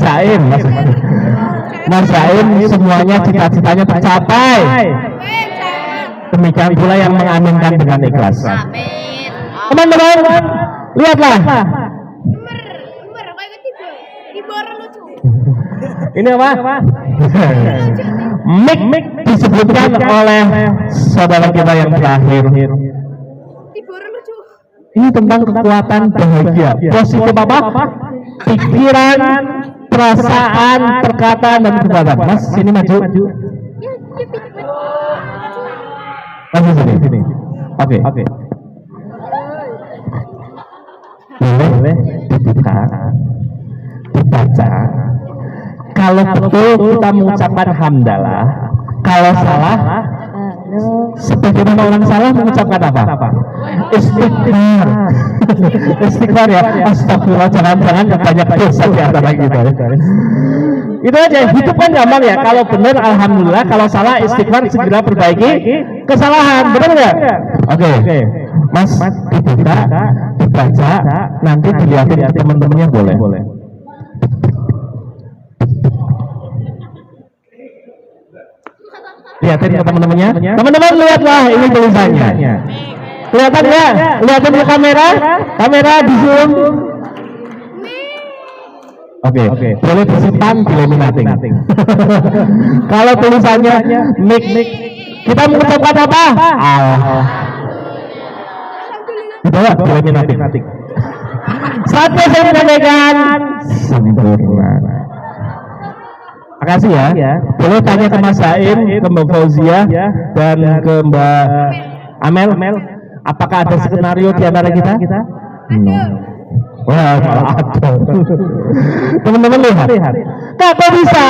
Saim. Mas Saim, semuanya cita-citanya tercapai. Demikian pula yang mengaminkan dengan ikhlas. Amin. Teman-teman, lihatlah. Ini apa? Mic disebutkan oleh saudara kita yang terakhir. Ini tentang kekuatan bahagia. Positif apa? Pikiran, perasaan, perkataan, dan perbuatan. Mas, sini maju. Maju sini. Oke. Boleh dibaca. Kalau betul kita mengucapkan hamdalah. Kalau salah, sebagaimana orang salah mengucapkan apa? Istighfar. Istighfar ya. Astagfirullah, jangan banyak dosa di antara kita. Itu aja. Hidup kan gampang ya. Kalau benar alhamdulillah, kalau salah istighfar, segera perbaiki kesalahan. Benar nggak? Oke. Mas dibaca, nanti dilihatin teman-temannya boleh. Lihatin ke teman-temannya. Teman-teman lihatlah ini tulisannya. Kelihatan nggak? Lihatin ke kamera. Kamera di zoom. Oke, boleh disimpan di laminating. Kalau tulisannya mik, kita mengucapkan apa? Di bawah di laminating. Satu saya menyampaikan sempurna. Makasih ya. Boleh tanya ke Mas Saim, ke Mbak Fauzia, dan ke Mbak Amel. Apakah ada skenario di antara kita? No. Wah, malah ada. Teman-teman lihat. Kak, kok bisa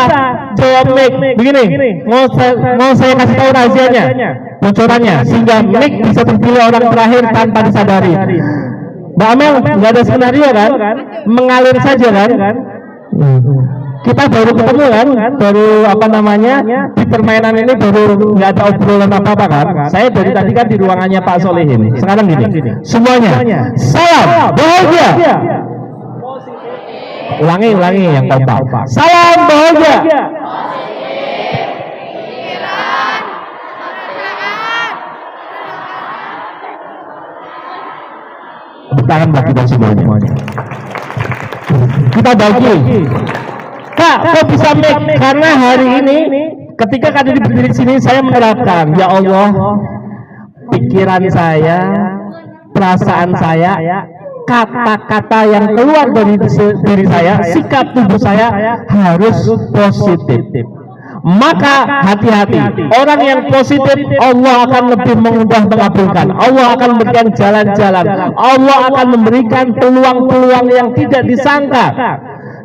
jawab mic begini? Mau saya kasih tahu rahasianya, bocorannya, sehingga mic bisa terpilih orang terakhir tanpa disadari. Mbak Amel, nggak ada skenario kan? Mengalir saja kan? Kita baru ketemu kan? Baru apa namanya? Di permainan ini baru nggak ada obrolan apa-apa kan? Saya dari tadi kan di ruangannya Pak Solehin. Sekarang gini, semuanya salam bahagia. Ulangi yang kompak. Salam bahagia. Tangan bagi kita semuanya. Kita bagi. Kak, kok bisa make? Karena hari ini ketika kalian berdiri di sini saya menerapkan, ya Allah, pikiran saya, perasaan saya, kata-kata yang keluar dari diri saya, sikap tubuh saya harus positif. Maka hati-hati, orang yang positif Allah akan lebih memudah mengabulkan. Allah akan memberikan jalan-jalan. Allah akan memberikan peluang-peluang yang tidak disangka.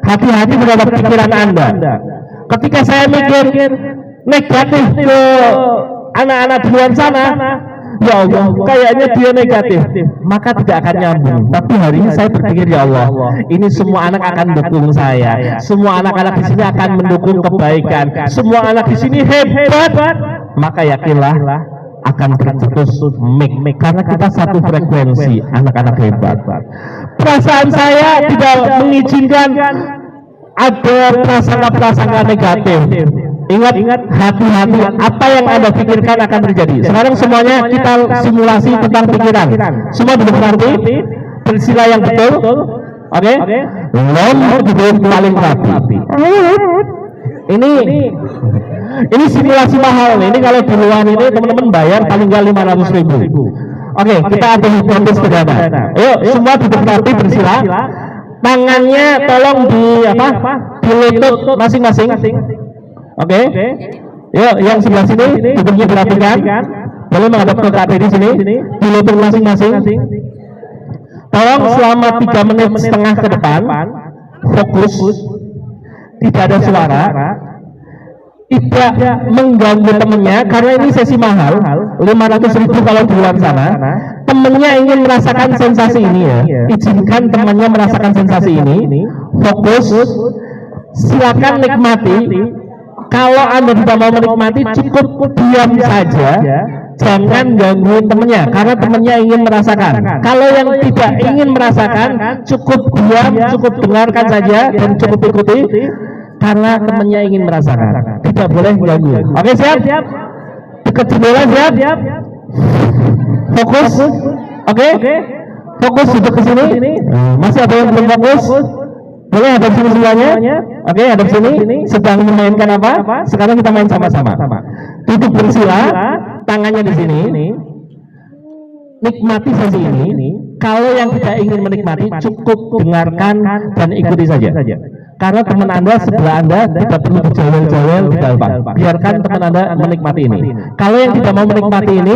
Hati-hati terhadap pikiran Anda. Ketika saya mikir negatif ke anak-anak di luar sana, ya Allah, kayaknya dia negatif, maka tidak akan nyambung. Tapi hari ini saya berpikir, ya Allah, ini semua anak akan mendukung saya. Semua anak-anak di sini akan mendukung kebaikan. Semua anak di sini hebat. Maka yakinlah akan tercetus mic karena kita satu frekuensi, anak-anak hebat. Perasaan saya tidak mengizinkan ada prasangka-prasangka negatif. Ingat, hati-hati apa yang Anda pikirkan akan terjadi. Sekarang semuanya kita simulasi tentang pikiran. Semua duduk nanti, bersila yang betul. Oke? Nomor duduk paling rapi. Ini simulasi mahal nih. Ini kalau di luar ini teman-teman bayar paling nggak 500.000. Oke, kita ada hipotesis sederhana. Ayo, semua duduk rapi bersila. Tangannya tolong di lutut masing-masing. Oke. Yuk, yang sebelah sini duduknya dirapikan. Boleh menghadap ke KD di sini. Di lutut masing-masing. Tolong selama 3 menit setengah ke depan fokus. Tidak ada suara. Tidak mengganggu temennya karena ini sesi mahal. 500.000 kalau di luar sana. Temennya ingin merasakan sensasi ini ya. Izinkan temannya merasakan sensasi ini. Fokus. Silakan nikmati. Kalau Anda tidak mau menikmati, cukup diam saja. Jangan gangguin temennya, karena temennya ingin merasakan. Kalau yang tidak ingin merasakan, cukup diam, cukup dengarkan saja, dan cukup ikuti. Karena temennya ingin merasakan. Tidak boleh ganggu. Oke, siap? Dekat jendela, siap? Fokus. Oke? Fokus duduk ke sini. Masih ada yang belum fokus? Boleh hadap sini semuanya? Oke, hadap sini. Sedang memainkan apa? Sekarang kita main sama-sama. Duduk bersila, tangannya di sini. Nikmati sesi ini. Kalau yang tidak ingin menikmati, cukup dengarkan dan ikuti saja. Karena teman Anda sebelah Anda tidak perlu berjawel-jawel di depan. Biarkan teman Anda menikmati ini. Kalau yang tidak mau menikmati ini,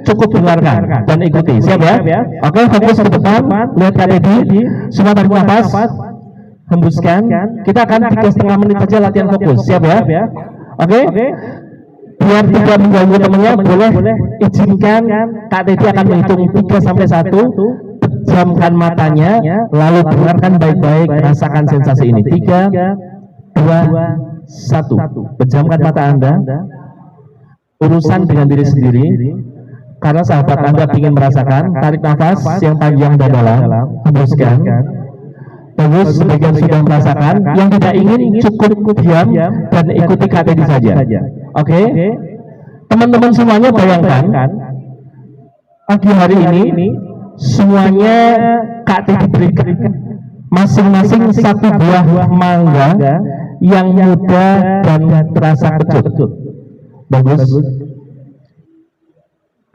cukup dengarkan dan ikuti. Siap ya? Oke, fokus ke depan. Lihat KTD. Semua tarik nafas. Hembuskan. Kita akan 3,5 menit saja latihan fokus. Siap ya? Oke? Biar tidak mengganggu temannya, boleh izinkan KTD akan menghitung 3 sampai 1. Pejamkan matanya, lalu dengarkan baik-baik, rasakan sensasi ini. 3, 2, 1. Pejamkan mata Anda. Urusan dengan diri sendiri. Karena sahabat Anda ingin merasakan, tarik nafas yang panjang dan dalam, hembuskan. Bagus, sebagian sudah merasakan. Yang tidak ingin cukup diam dan ikuti KTD saja. Oke? Teman-teman semuanya bayangkan, pagi hari ini semuanya KT diberikan masing-masing satu buah mangga yang muda dan terasa kecut. Bagus.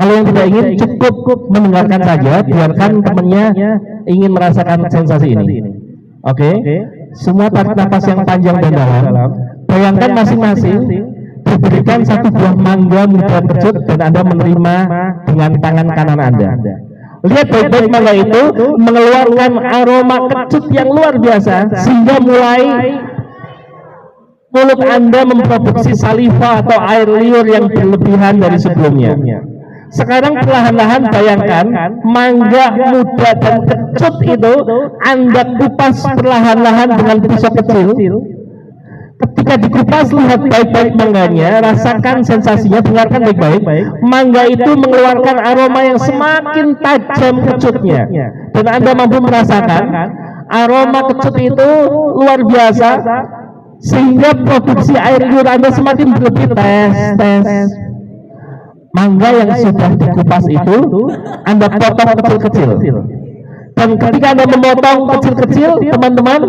Kalau yang tidak ingin cukup mendengarkan saja, biarkan temannya ingin merasakan sensasi ini. Oke? Semua tarik nafas yang panjang dan dalam. Bayangkan masing-masing diberikan satu buah mangga muda kecut dan Anda menerima dengan tangan kanan Anda. Lihat baik-baik mangga itu mengeluarkan aroma kecut yang luar biasa sehingga mulai mulut Anda memproduksi saliva atau air liur yang berlebihan dari sebelumnya. Sekarang perlahan-lahan bayangkan mangga muda dan kecut itu Anda kupas perlahan-lahan dengan pisau kecil. Ketika dikupas, lihat baik-baik mangganya, rasakan sensasinya, dengarkan baik-baik. Mangga itu mengeluarkan aroma yang semakin tajam kecutnya, dan Anda mampu merasakan aroma kecut itu luar biasa, sehingga produksi air liur Anda semakin berlebih. Tes. Mangga yang sudah dikupas itu Anda potong kecil-kecil, dan ketika Anda memotong kecil-kecil, teman-teman,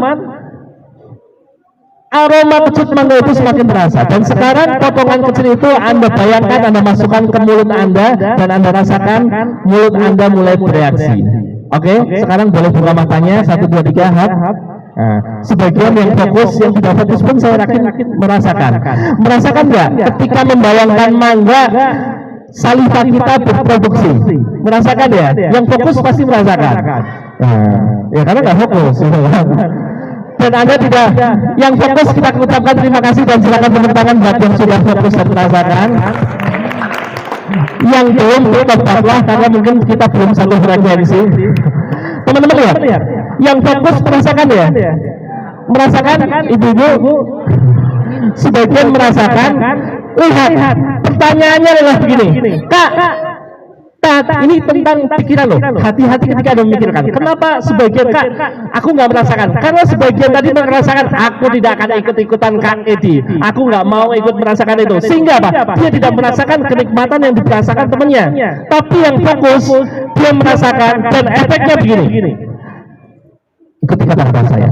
aroma kecut mangga itu semakin terasa. Dan sekarang potongan kecil itu Anda bayangkan, Anda masukkan ke mulut Anda, dan Anda rasakan mulut Anda mulai bereaksi. Oke, sekarang boleh buka matanya. 1, 2, 3, hap. Nah, sebagian yang fokus, yang tidak fokus pun saya yakin merasakan nggak ketika membayangkan mangga saliva kita berproduksi? Merasakan ya? Yang fokus pasti merasakan. Nah, ya karena nggak fokus. Dan Anda tidak, yang fokus kita ucapkan terima kasih dan silakan tepuk tangan buat yang sudah fokus dan merasakan. Yang belum, tetaplah karena mungkin kita belum satu frekuensi. Teman-teman lihat, yang fokus merasakan ya, merasakan ibu-ibu, sebagian merasakan. Lihat, pertanyaannya adalah begini, Kak, ini tentang pikiran loh. Hati-hati ketika Anda memikirkan. Kenapa sebagian Kak, aku nggak merasakan? Karena sebagian tadi merasakan, aku tidak akan ikut-ikutan Kak Edi. Aku nggak mau ikut merasakan itu. Sehingga apa? Dia tidak merasakan kenikmatan yang dirasakan temannya. Tapi yang fokus, dia merasakan, dan efeknya begini. Ikuti kata-kata saya.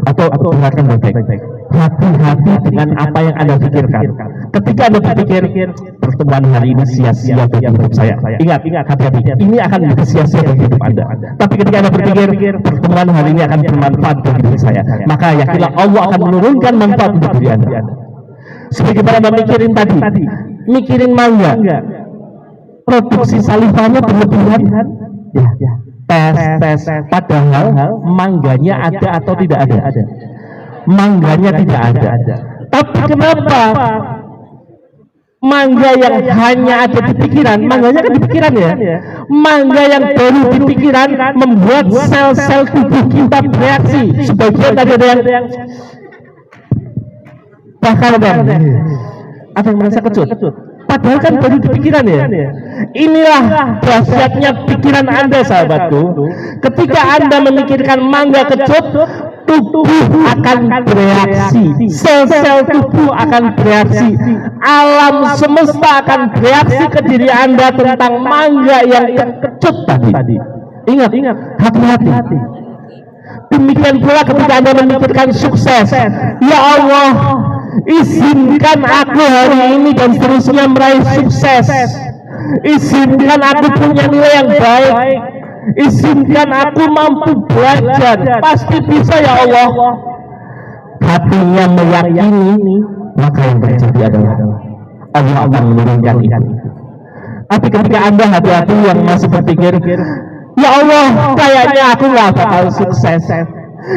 Atau dengarkan baik-baik. Hati-hati dengan apa yang Anda pikirkan. Ketika Anda berpikir pertemuan hari ini sia-sia bagi hidup saya, ingat, hati-hati, ini akan menjadi sia-sia bagi hidup Anda. Tapi ketika Anda berpikir pertemuan hari ini akan bermanfaat bagi diri saya, maka yakinlah Allah akan menurunkan manfaat untuk diri Anda. Sebagaimana Anda mikirin tadi, mikirin mangga, produksi salivanya berlebihan, ya. Tes. Padahal mangganya ada atau tidak ada? Mangganya tidak ada. Tapi kenapa mangga yang hanya ada di pikiran, mangganya kan di pikiran ya? Mangga yang baru di pikiran membuat sel-sel tubuh kita bereaksi. Sebagian tadi ada yang bahkan ada yang merasa kecut. Padahal kan baru di pikiran ya. Inilah dahsyatnya pikiran Anda, sahabatku. Ketika Anda memikirkan mangga kecut, tubuh akan bereaksi, sel-sel tubuh akan bereaksi, alam semesta akan bereaksi ke diri Anda tentang mangga yang kecut tadi. Ingat, hati-hati. Demikian pula ketika Anda memikirkan sukses, ya Allah, izinkan aku hari ini dan seterusnya meraih sukses. Izinkan aku punya nilai yang baik. Izinkan aku mampu belajar. Pasti bisa ya Allah. Hatinya meyakini, maka yang terjadi adalah Allah akan menurunkan itu. Tapi ketika Anda hati-hati yang masih berpikir, ya Allah, kayaknya aku nggak bakal sukses.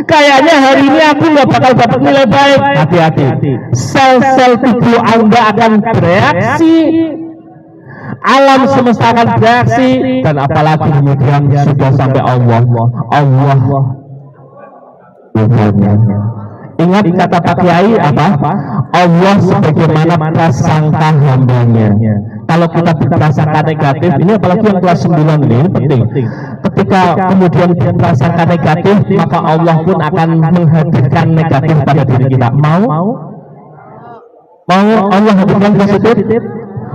Kayaknya hari ini aku nggak bakal dapat nilai baik. Hati-hati. Sel-sel tubuh Anda akan bereaksi. Alam semesta akan bereaksi, dan apalagi kemudian sudah sampai Allah. Ingat kata Pak Kiai apa? Allah sebagaimana prasangka hambanya. Kalau kita berprasangka negatif, ini apalagi yang kelas 9 ini penting. Ketika kemudian berprasangka negatif, maka Allah pun akan menghadirkan negatif pada diri kita. Mau Allah hadirkan positif?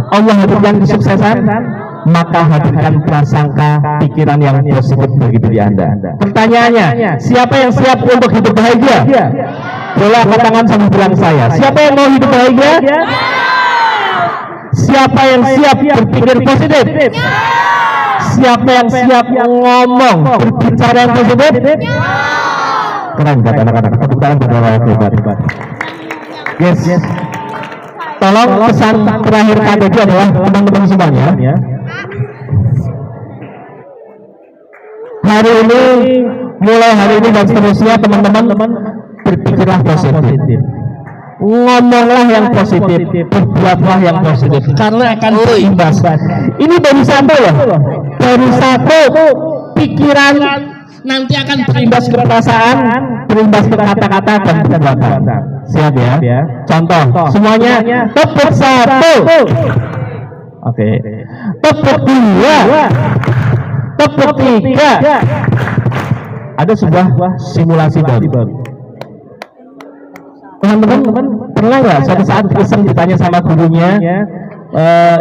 Allah hadirkan kesuksesan, maka hadirkan prasangka pikiran yang positif bagi diri Anda. Pertanyaannya, siapa yang siap untuk hidup bahagia? Boleh angkat tangan sambil bilang saya. Siapa yang mau hidup bahagia? Siapa yang siap berpikir positif? Siapa yang siap ngomong, berbicara yang positif? Keren kan anak-anak, tepuk tangan buat orang hebat. Yes. Tolong pesan terakhir KTD adalah teman-teman semuanya. Hari ini, mulai hari ini dan seterusnya teman-teman berpikirlah positif. Ngomonglah yang positif, berbuatlah yang positif, karena akan berimbas. Ini baru satu loh, baru satu pikiran nanti akan berimbas ke perasaan, berimbas ke kata-kata dan perbuatan. Siap ya? Contoh, semuanya tepuk satu, oke, tepuk dua, tepuk tiga. Ada sebuah simulasi baru. Teman-teman pernah nggak suatu saat iseng ditanya sama gurunya,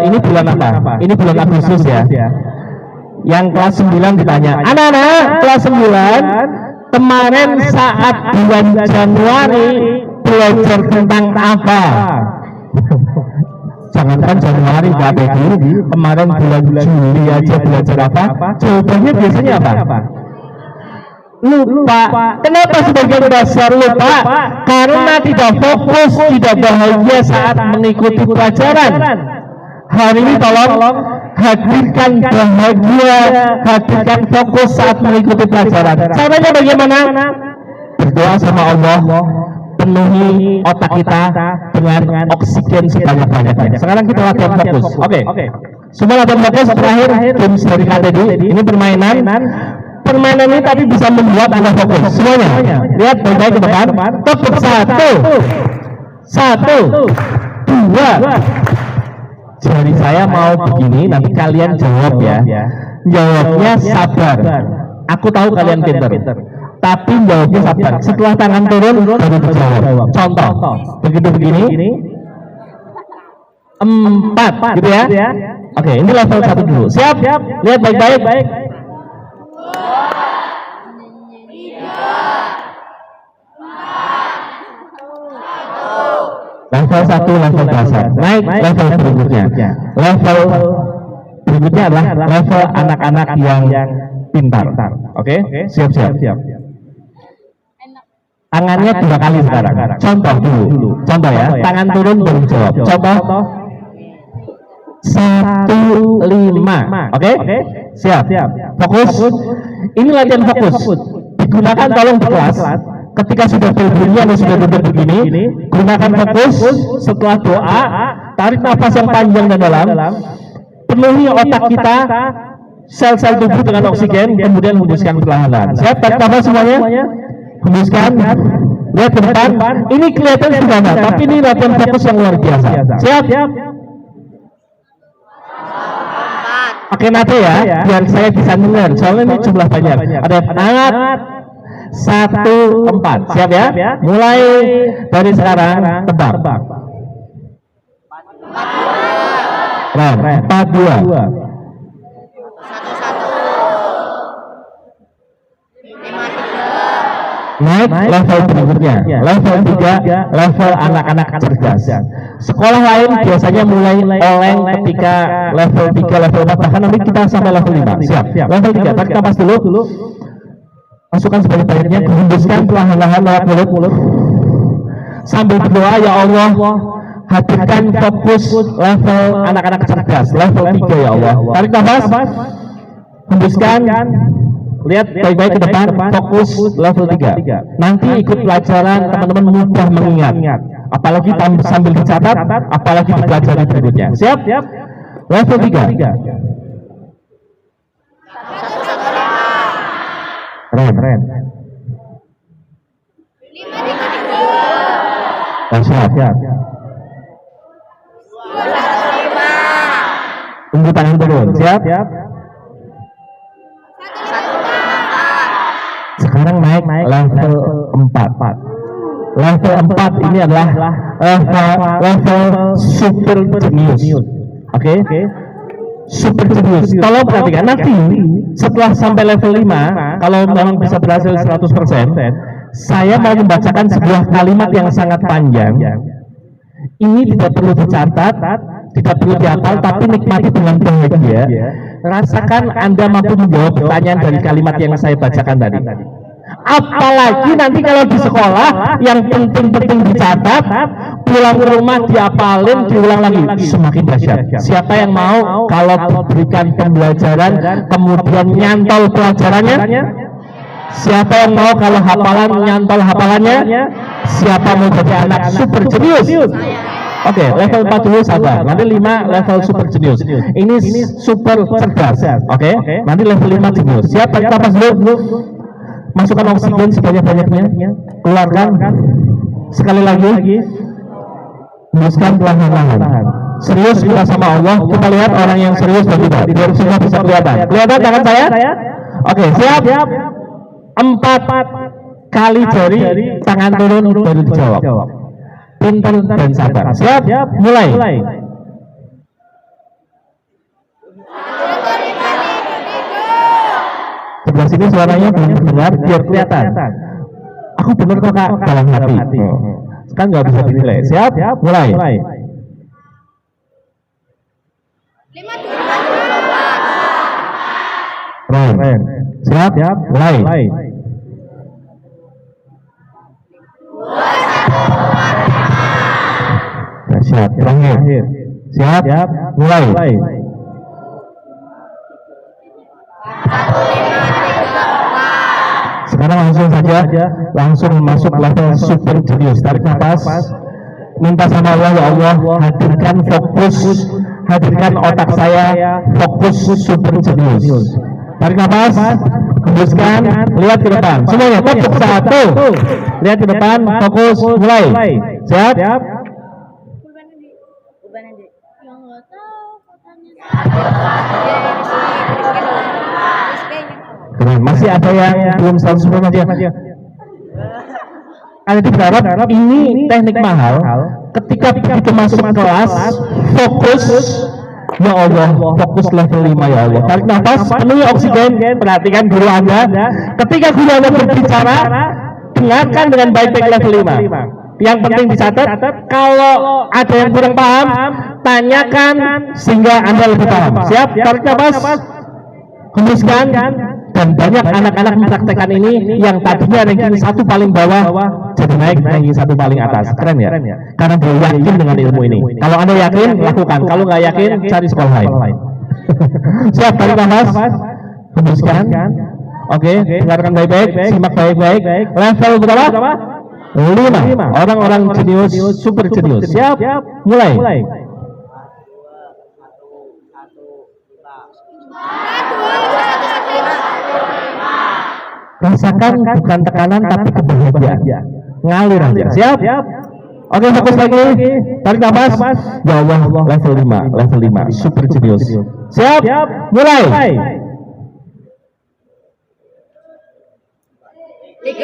ini bulan apa? Ini bulan Agustus ya. Yang kelas 9 ditanya, anak-anak kelas 9 kemarin saat bulan Januari belajar tentang apa? Jangankan Januari KTD, kemarin bulan Juli aja belajar apa? Jawabannya biasanya apa? Lupa. Kenapa sebagian besar lupa? Karena tidak fokus, tidak bahagia saat mengikuti pelajaran. Hari ini tolong hadirkan bahagia, hadirkan fokus saat mengikuti pelajaran. Caranya bagaimana? Berdoa sama Allah, penuhi otak kita dengan oksigen sebanyak-banyaknya. Sekarang kita latihan fokus. Oke. Semua latihan fokus. Terakhir games dari KTD. Ini permainan. Permainan ini tapi bisa membuat Anda fokus. Semuanya. Lihat baik-baik ke depan. Tepuk satu, dua. Jadi saya mau begini, nanti kalian jawab ya. Jawabnya sabar. Aku tahu kalian pintar, tapi jawabnya sabar. Setelah tangan turun baru dijawab. Contoh, begitu begini, 4, gitu ya. Oke, ini level 1 dulu. Siap? Lihat baik-baik. Level 1 level dasar. Naik level berikutnya. Level berikutnya adalah level anak-anak yang pintar. Oke? Siap. Tangannya 2 kali sekarang. Contoh dulu. Contoh ya. Tangan turun baru jawab. Contoh 1, 5. Oke? Siap. Fokus. Ini latihan fokus. Digunakan tolong di kelas. Ketika sudah berbunyi atau sudah duduk begini, gunakan fokus. Setelah doa, tarik nafas yang panjang dan dalam, penuhi otak kita, sel-sel tubuh dengan oksigen, kemudian hembuskan perlahan-lahan. Siap? Tarik nafas semuanya. Hembuskan. Lihat ke depan. Ini kelihatan sederhana, tapi ini latihan fokus yang luar biasa. Siap? Pakai nada ya, biar saya bisa dengar. Soalnya ini jumlah banyak. Ada sangat 1, 4. Siap ya? Mulai dari sekarang tebak. 4, 2. Naik level berikutnya, level 3, level anak-anak cerdas. Sekolah lain biasanya mulai oleng ketika level 3, level 4, bahkan nanti kita sampai level 5. Siap? Level 3, tarik nafas dulu. Masukkan sebanyak-banyaknya, hembuskan perlahan-lahan lewat mulut. Sambil berdoa, ya Allah, hadirkan fokus level anak-anak cerdas, level 3 ya Allah. Tarik nafas, hembuskan. Lihat baik-baik ke depan, fokus level 3. Nanti ikut pelajaran, teman-teman mudah mengingat. Apalagi sambil dicatat, apalagi dipelajari berikutnya. Siap? Level 3. Keren. Siap. Tunggu tangan turun. Siap? Sekarang naik level 4. Level 4 ini adalah level super jenius. Oke. Super jenius. Tolong perhatikan nanti setelah sampai level 5, kalau memang bisa berhasil 100%, saya mau membacakan sebuah kalimat yang sangat panjang. Ini tidak perlu dicatat, tidak perlu dihafal, tapi nikmati dengan bahagia. Rasakan Anda mampu menjawab pertanyaan dari kalimat yang saya bacakan tadi. Apalagi nanti kalau di sekolah yang penting-penting dicatat, pulang ke rumah diapalin, diulang lagi, semakin dahsyat. Siapa yang mau kalau diberikan pembelajaran kemudian nyantol pelajarannya? Siapa yang mau kalau hafalan nyantol hafalannya? Siapa mau jadi anak super jenius? Oke, level 4 dulu sabar. Nanti 5 level super jenius. Ini super cerdas. Oke, nanti level 5 jenius. Siap, tarik nafas dulu. Masukkan oksigen sebanyak-banyaknya. Keluarkan. Sekali lagi. Hembuskan perlahan-lahan. Serius kita sama Allah. Kita lihat orang yang serius dan tidak. Biar semua bisa kelihatan. Kelihatan tangan saya? Oke, siap. 4 kali jari, tangan turun baru dijawab. Pintar dan sabar. Siap? Mulai. Sebelah sini suaranya belum terdengar, biar kelihatan. Aku bener kok Kak, dalam hati. Sekarang nggak bisa dinilai. Siap? Mulai. Keren. Siap? Mulai. Siap, terakhir. Siap? Mulai. Sekarang langsung saja, langsung masuk level super jenius. Tarik nafas. Minta sama Allah, ya Allah, hadirkan fokus, hadirkan otak saya, fokus super jenius. Tarik nafas, hembuskan, lihat ke depan. Semuanya, tepuk 1. Lihat ke depan, fokus, mulai. Siap? Keren. Masih ada yang belum 100% aja. Anda berharap ini teknik mahal. Ketika begitu masuk kelas, fokus. Ya Allah, fokus level 5 ya Allah. Tarik nafas, penuhi oksigen. Perhatikan guru Anda. Ketika guru Anda berbicara, dengarkan dengan baik-baik level 5. Yang penting dicatat, kalau ada yang kurang paham, tanyakan sehingga Anda lebih paham. Siap? Tarik nafas, hembuskan. Dan banyak anak-anak mempraktekkan ini yang tadinya ranking 1 paling bawah jadi naik ranking 1 paling atas. Keren ya? Karena dia yakin dengan ilmu ini. Kalau Anda yakin, lakukan. Kalau nggak yakin, cari sekolah lain. Siap? Tarik nafas, hembuskan. Oke, dengarkan baik-baik, simak baik-baik. Level berapa? 5. Orang-orang jenius, super jenius. Siap? Mulai. Rasakan bukan tekanan tapi kebahagiaan. Ngalir aja. Siap? Oke, fokus lagi. Tarik nafas. Ya Allah, level 5, super jenius. Siap? Mulai. 3, 2, 1,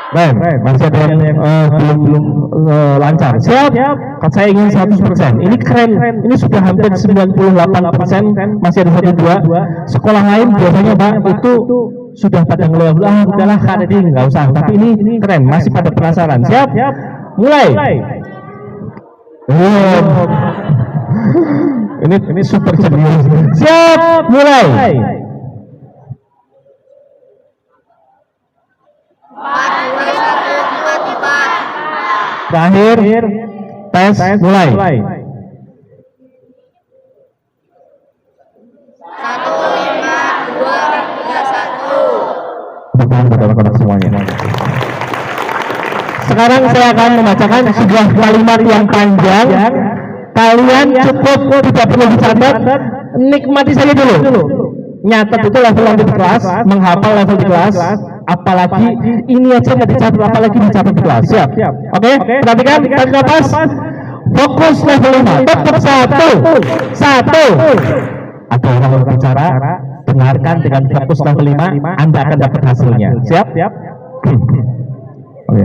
4. Masih ada yang belum lancar. Siap? Saya ingin 100%. Ini keren. Ini sudah hampir 98%. Masih ada 1-2. Sekolah lain biasanya Pak itu sudah pada ngeluh. Udahlah Kak Dedi nggak usah. Tapi ini keren. Masih pada penasaran. Siap? Mulai. Ini super jenius. Siap? Mulai. 4, 2, 1, 4. Terakhir, tes, mulai. 1, 5, 2, 3, 1. Betul semuanya. Sekarang saya akan membacakan sebuah kalimat yang panjang. Kalian cukup tidak perlu dicatat, nikmati saja dulu. Nyatet itu level di kelas, menghafal level di kelas. Apalagi ini aja nggak dicatat, apalagi dicatat di kelas. Siap? Oke? Perhatikan, tarik nafas. Fokus level 5. Tetap 1. Ada orang berbicara, dengarkan dengan fokus level 5, Anda akan dapat hasilnya. Siap? Oke.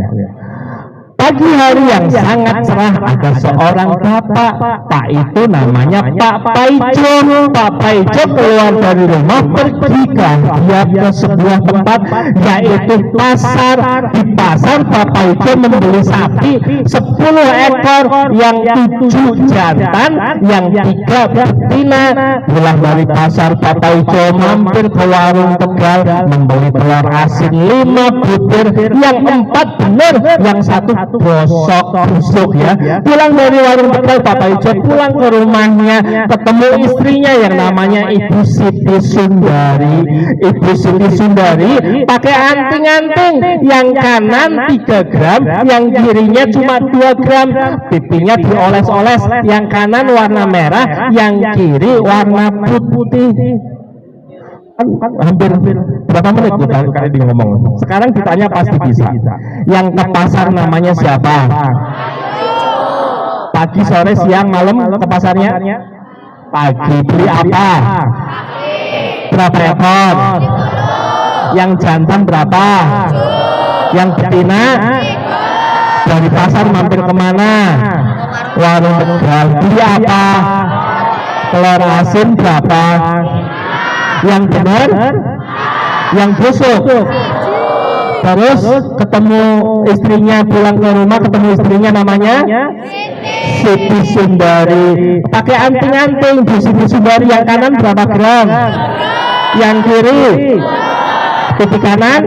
pagi hari yang sangat cerah ada seorang bapak. Pak itu namanya Pak Paijo. Pak Paijo keluar dari rumah pergi dia ke sebuah tempat yaitu pasar. Di pasar Pak Paijo membeli sapi 10 ekor, yang 7 jantan, yang 3 betina. Pulang dari pasar Pak Paijo mampir ke warung Tegal membeli telur asin 5 butir, yang 4 bener, yang 1 bosok busuk ya. Pulang dari warung Tegal Pak Paijo pulang ke rumahnya, ketemu istrinya yang namanya Ibu Siti Sundari. Ibu Siti Sundari pakai anting-anting, yang kanan 3 gram, yang kirinya cuma 2 gram. Pipinya dioles-oles, yang kanan warna merah, yang kiri warna putih. Hampir berapa menit tuh kali dia ngomong. Sekarang ditanya pasti bisa. Yang ke pasar namanya siapa? Pagi, sore, siang, malam ke pasarnya? Pagi. Beli apa? Berapa ekor? Yang jantan berapa? Yang betina? Dari pasar mampir kemana? Warung Tegal. Beli apa? Telur asin berapa? Yang benar, yang busuk. Terus ketemu istrinya, pulang ke rumah ketemu istrinya namanya Siti Sundari. Pakai anting-anting Bu Siti Sundari, yang kanan berapa gram? Yang kiri? Pipi kanan?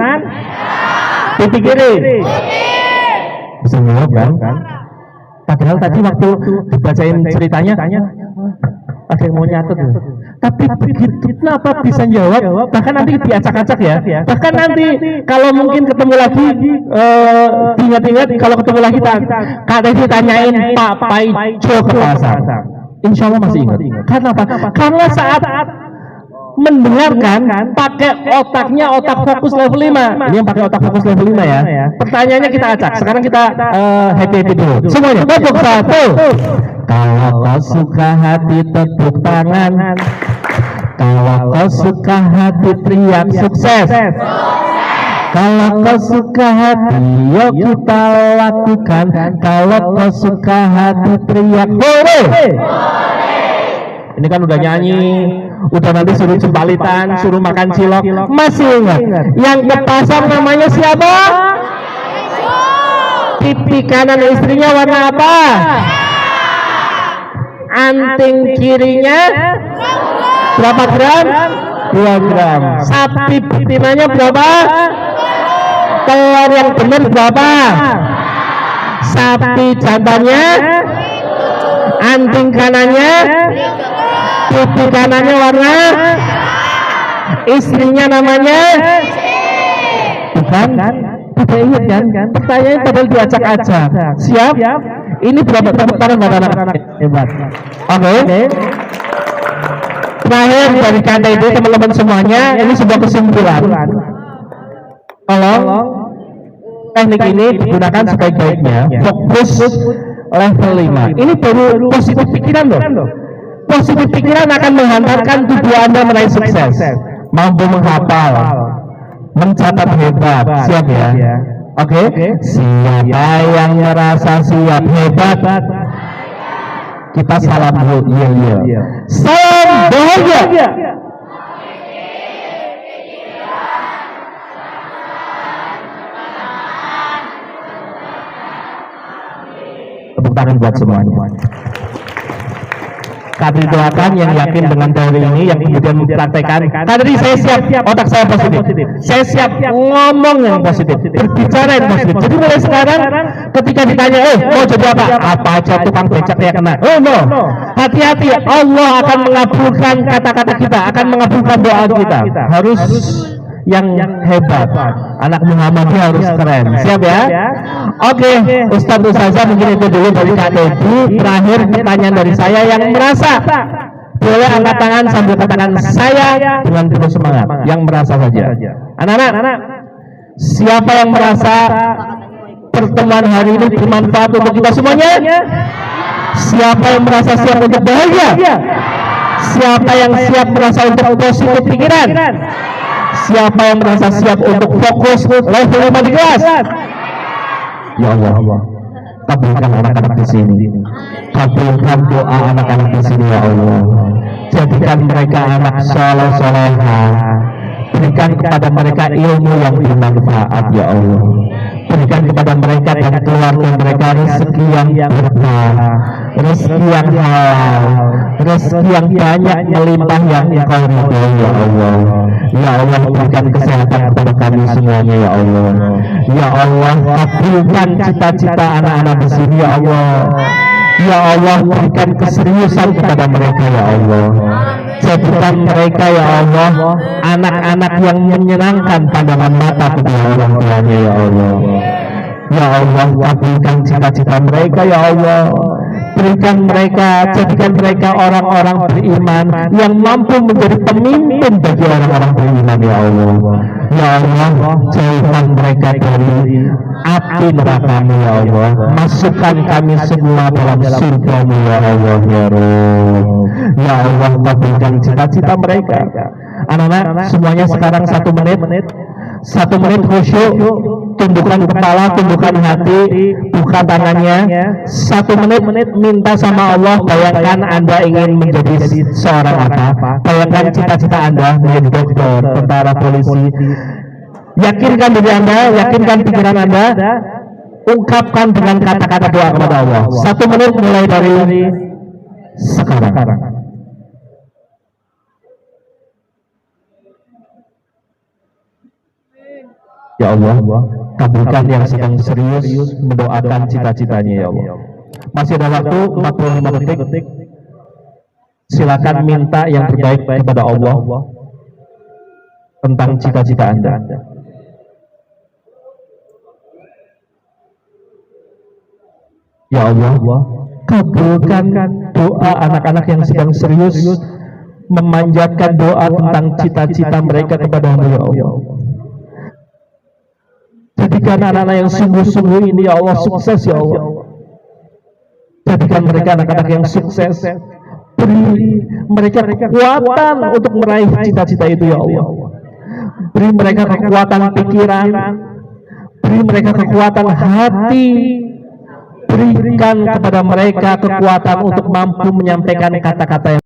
Pipi kiri? Bisa jawab kan? Padahal tadi waktu dibacain ceritanya ada yang mau nyatet, tapi begitu kenapa bisa jawab? Bahkan nanti diacak-acak ya. Bahkan nanti kalau mungkin ketemu lagi, ingat-ingat kalau ketemu lagi Kak Devi tanyain Pak Paijo ke pasar, insya Allah masih ingat. Karena apa? Karena saat mendengarkan pakai otaknya, otak fokus level 5. Ini yang pakai otak fokus level 5 ya. Pertanyaannya kita acak. Sekarang kita happy dulu. Semuanya tepuk 1. Kalau kau suka hati tepuk tangan. Kalau kau suka hati teriak sukses. Kalau kau suka hati yuk kita lakukan. Kalau kau suka hati teriak hore. Ini kan udah nyanyi, udah nanti suruh jembalitan, suruh makan cilok. Masih ingat? Yang ke pasar namanya siapa? Pipi kanan istrinya warna apa? Anting kirinya berapa gram? 2 gram. Sapi betinanya berapa? Telur yang benar berapa? Sapi jantannya? Anting kanannya? Pipi kanannya warna? Istrinya namanya? Bukan? Tidak ingat kan? Pertanyaan padahal diacak-acak. Siap? Ini berapa tepuk tangan buat anak-anak hebat. Oke. Terakhir dari kata itu teman-teman semuanya, ini sebuah kesimpulan. Tolong teknik ini digunakan sebaik-baiknya. Fokus level 5. Ini baru positif pikiran loh. Positif pikiran akan menghantarkan tujuan Anda meraih sukses. Mampu menghafal, mencatat hebat. Siap ya? Oke. Siapa yang merasa siap hebat? Kita salam dulu. Iya. Salam bahagia. Tepuk tangan buat semuanya. Kadri doakan yang yakin dengan teori ini, yang kemudian mempraktekkan. Kadri saya siap, otak saya positif. Saya siap ngomong yang positif, berbicara yang positif. Jadi mulai sekarang ketika ditanya, mau jadi apa? Apa aja tukang becak ya kena. Oh no, hati-hati, Allah akan mengabulkan kata-kata kita, akan mengabulkan doa kita. Harus yang hebat. Anak Muhammadiyah harus keren. Siap ya? Oke, Ustadz Ustazah mungkin itu dulu dari Kak Devi. Terakhir pertanyaan dari saya yang merasa, boleh angkat tangan sambil katakan saya dengan penuh semangat. Yang merasa saja. Anak-anak, siapa yang merasa pertemuan hari ini bermanfaat untuk kita semuanya? Siapa yang merasa siap untuk bahagia? Siapa yang siap merasa untuk positif pikiran? Siapa yang merasa siap untuk fokus level 5 di kelas? Ya Allah, Kabulkan anak-anak di sini. Kabulkan doa anak-anak di sini ya Allah. Jadikan mereka anak soleh-soleha. Berikan kepada mereka ilmu yang bermanfaat ya Allah. Berikan kepada mereka dan keluarga mereka rezeki yang berkah, rezeki yang halal, rezeki yang banyak melimpah yang Engkau ridhoi ya Allah. Ya Allah, berikan kesehatan kepada kami semuanya ya Allah. Ya Allah, kabulkan cita-cita anak-anak di sini ya Allah. Ya Allah, berikan keseriusan kepada mereka ya Allah. Jadikan mereka ya Allah anak-anak yang menyenangkan pandangan mata kedua orang tuanya ya Allah. Ya Allah, kabulkan cita-cita mereka ya Allah. Berikan mereka, jadikan mereka orang-orang beriman yang mampu menjadi pemimpin bagi orang-orang beriman ya Allah. Ya Allah, jauhkan mereka dari api neraka-Mu ya Allah. Masukkan kami semua dalam surga-Mu ya Allah ya Rabb. Ya Allah, kabulkan cita-cita mereka. Anak-anak semuanya sekarang 1 menit. 1 menit khusyuk, tundukkan kepala, tundukkan hati, buka tangannya. 1 menit minta sama Allah. Bayangkan Anda ingin menjadi seorang apa? Bayangkan cita-cita Anda menjadi dokter, tentara, polisi. Yakinkan diri Anda, yakinkan pikiran Anda. Ungkapkan dengan kata-kata doa kepada Allah. 1 menit mulai dari sekarang. Ya Allah, kabulkan yang sedang serius mendoakan cita-citanya ya Allah. Masih ada waktu 45 detik. Silakan minta yang terbaik kepada Allah tentang cita-cita Anda. Ya Allah, kabulkan doa anak-anak yang sedang serius memanjatkan doa tentang cita-cita mereka kepada-Mu ya Allah. Jadikan anak-anak yang sungguh-sungguh ini ya Allah sukses ya Allah. Jadikan mereka anak-anak yang sukses. Beri mereka kekuatan untuk meraih cita-cita itu ya Allah. Beri mereka kekuatan pikiran. Beri mereka kekuatan hati. Berikan kepada mereka kekuatan untuk mampu menyampaikan kata-kata yang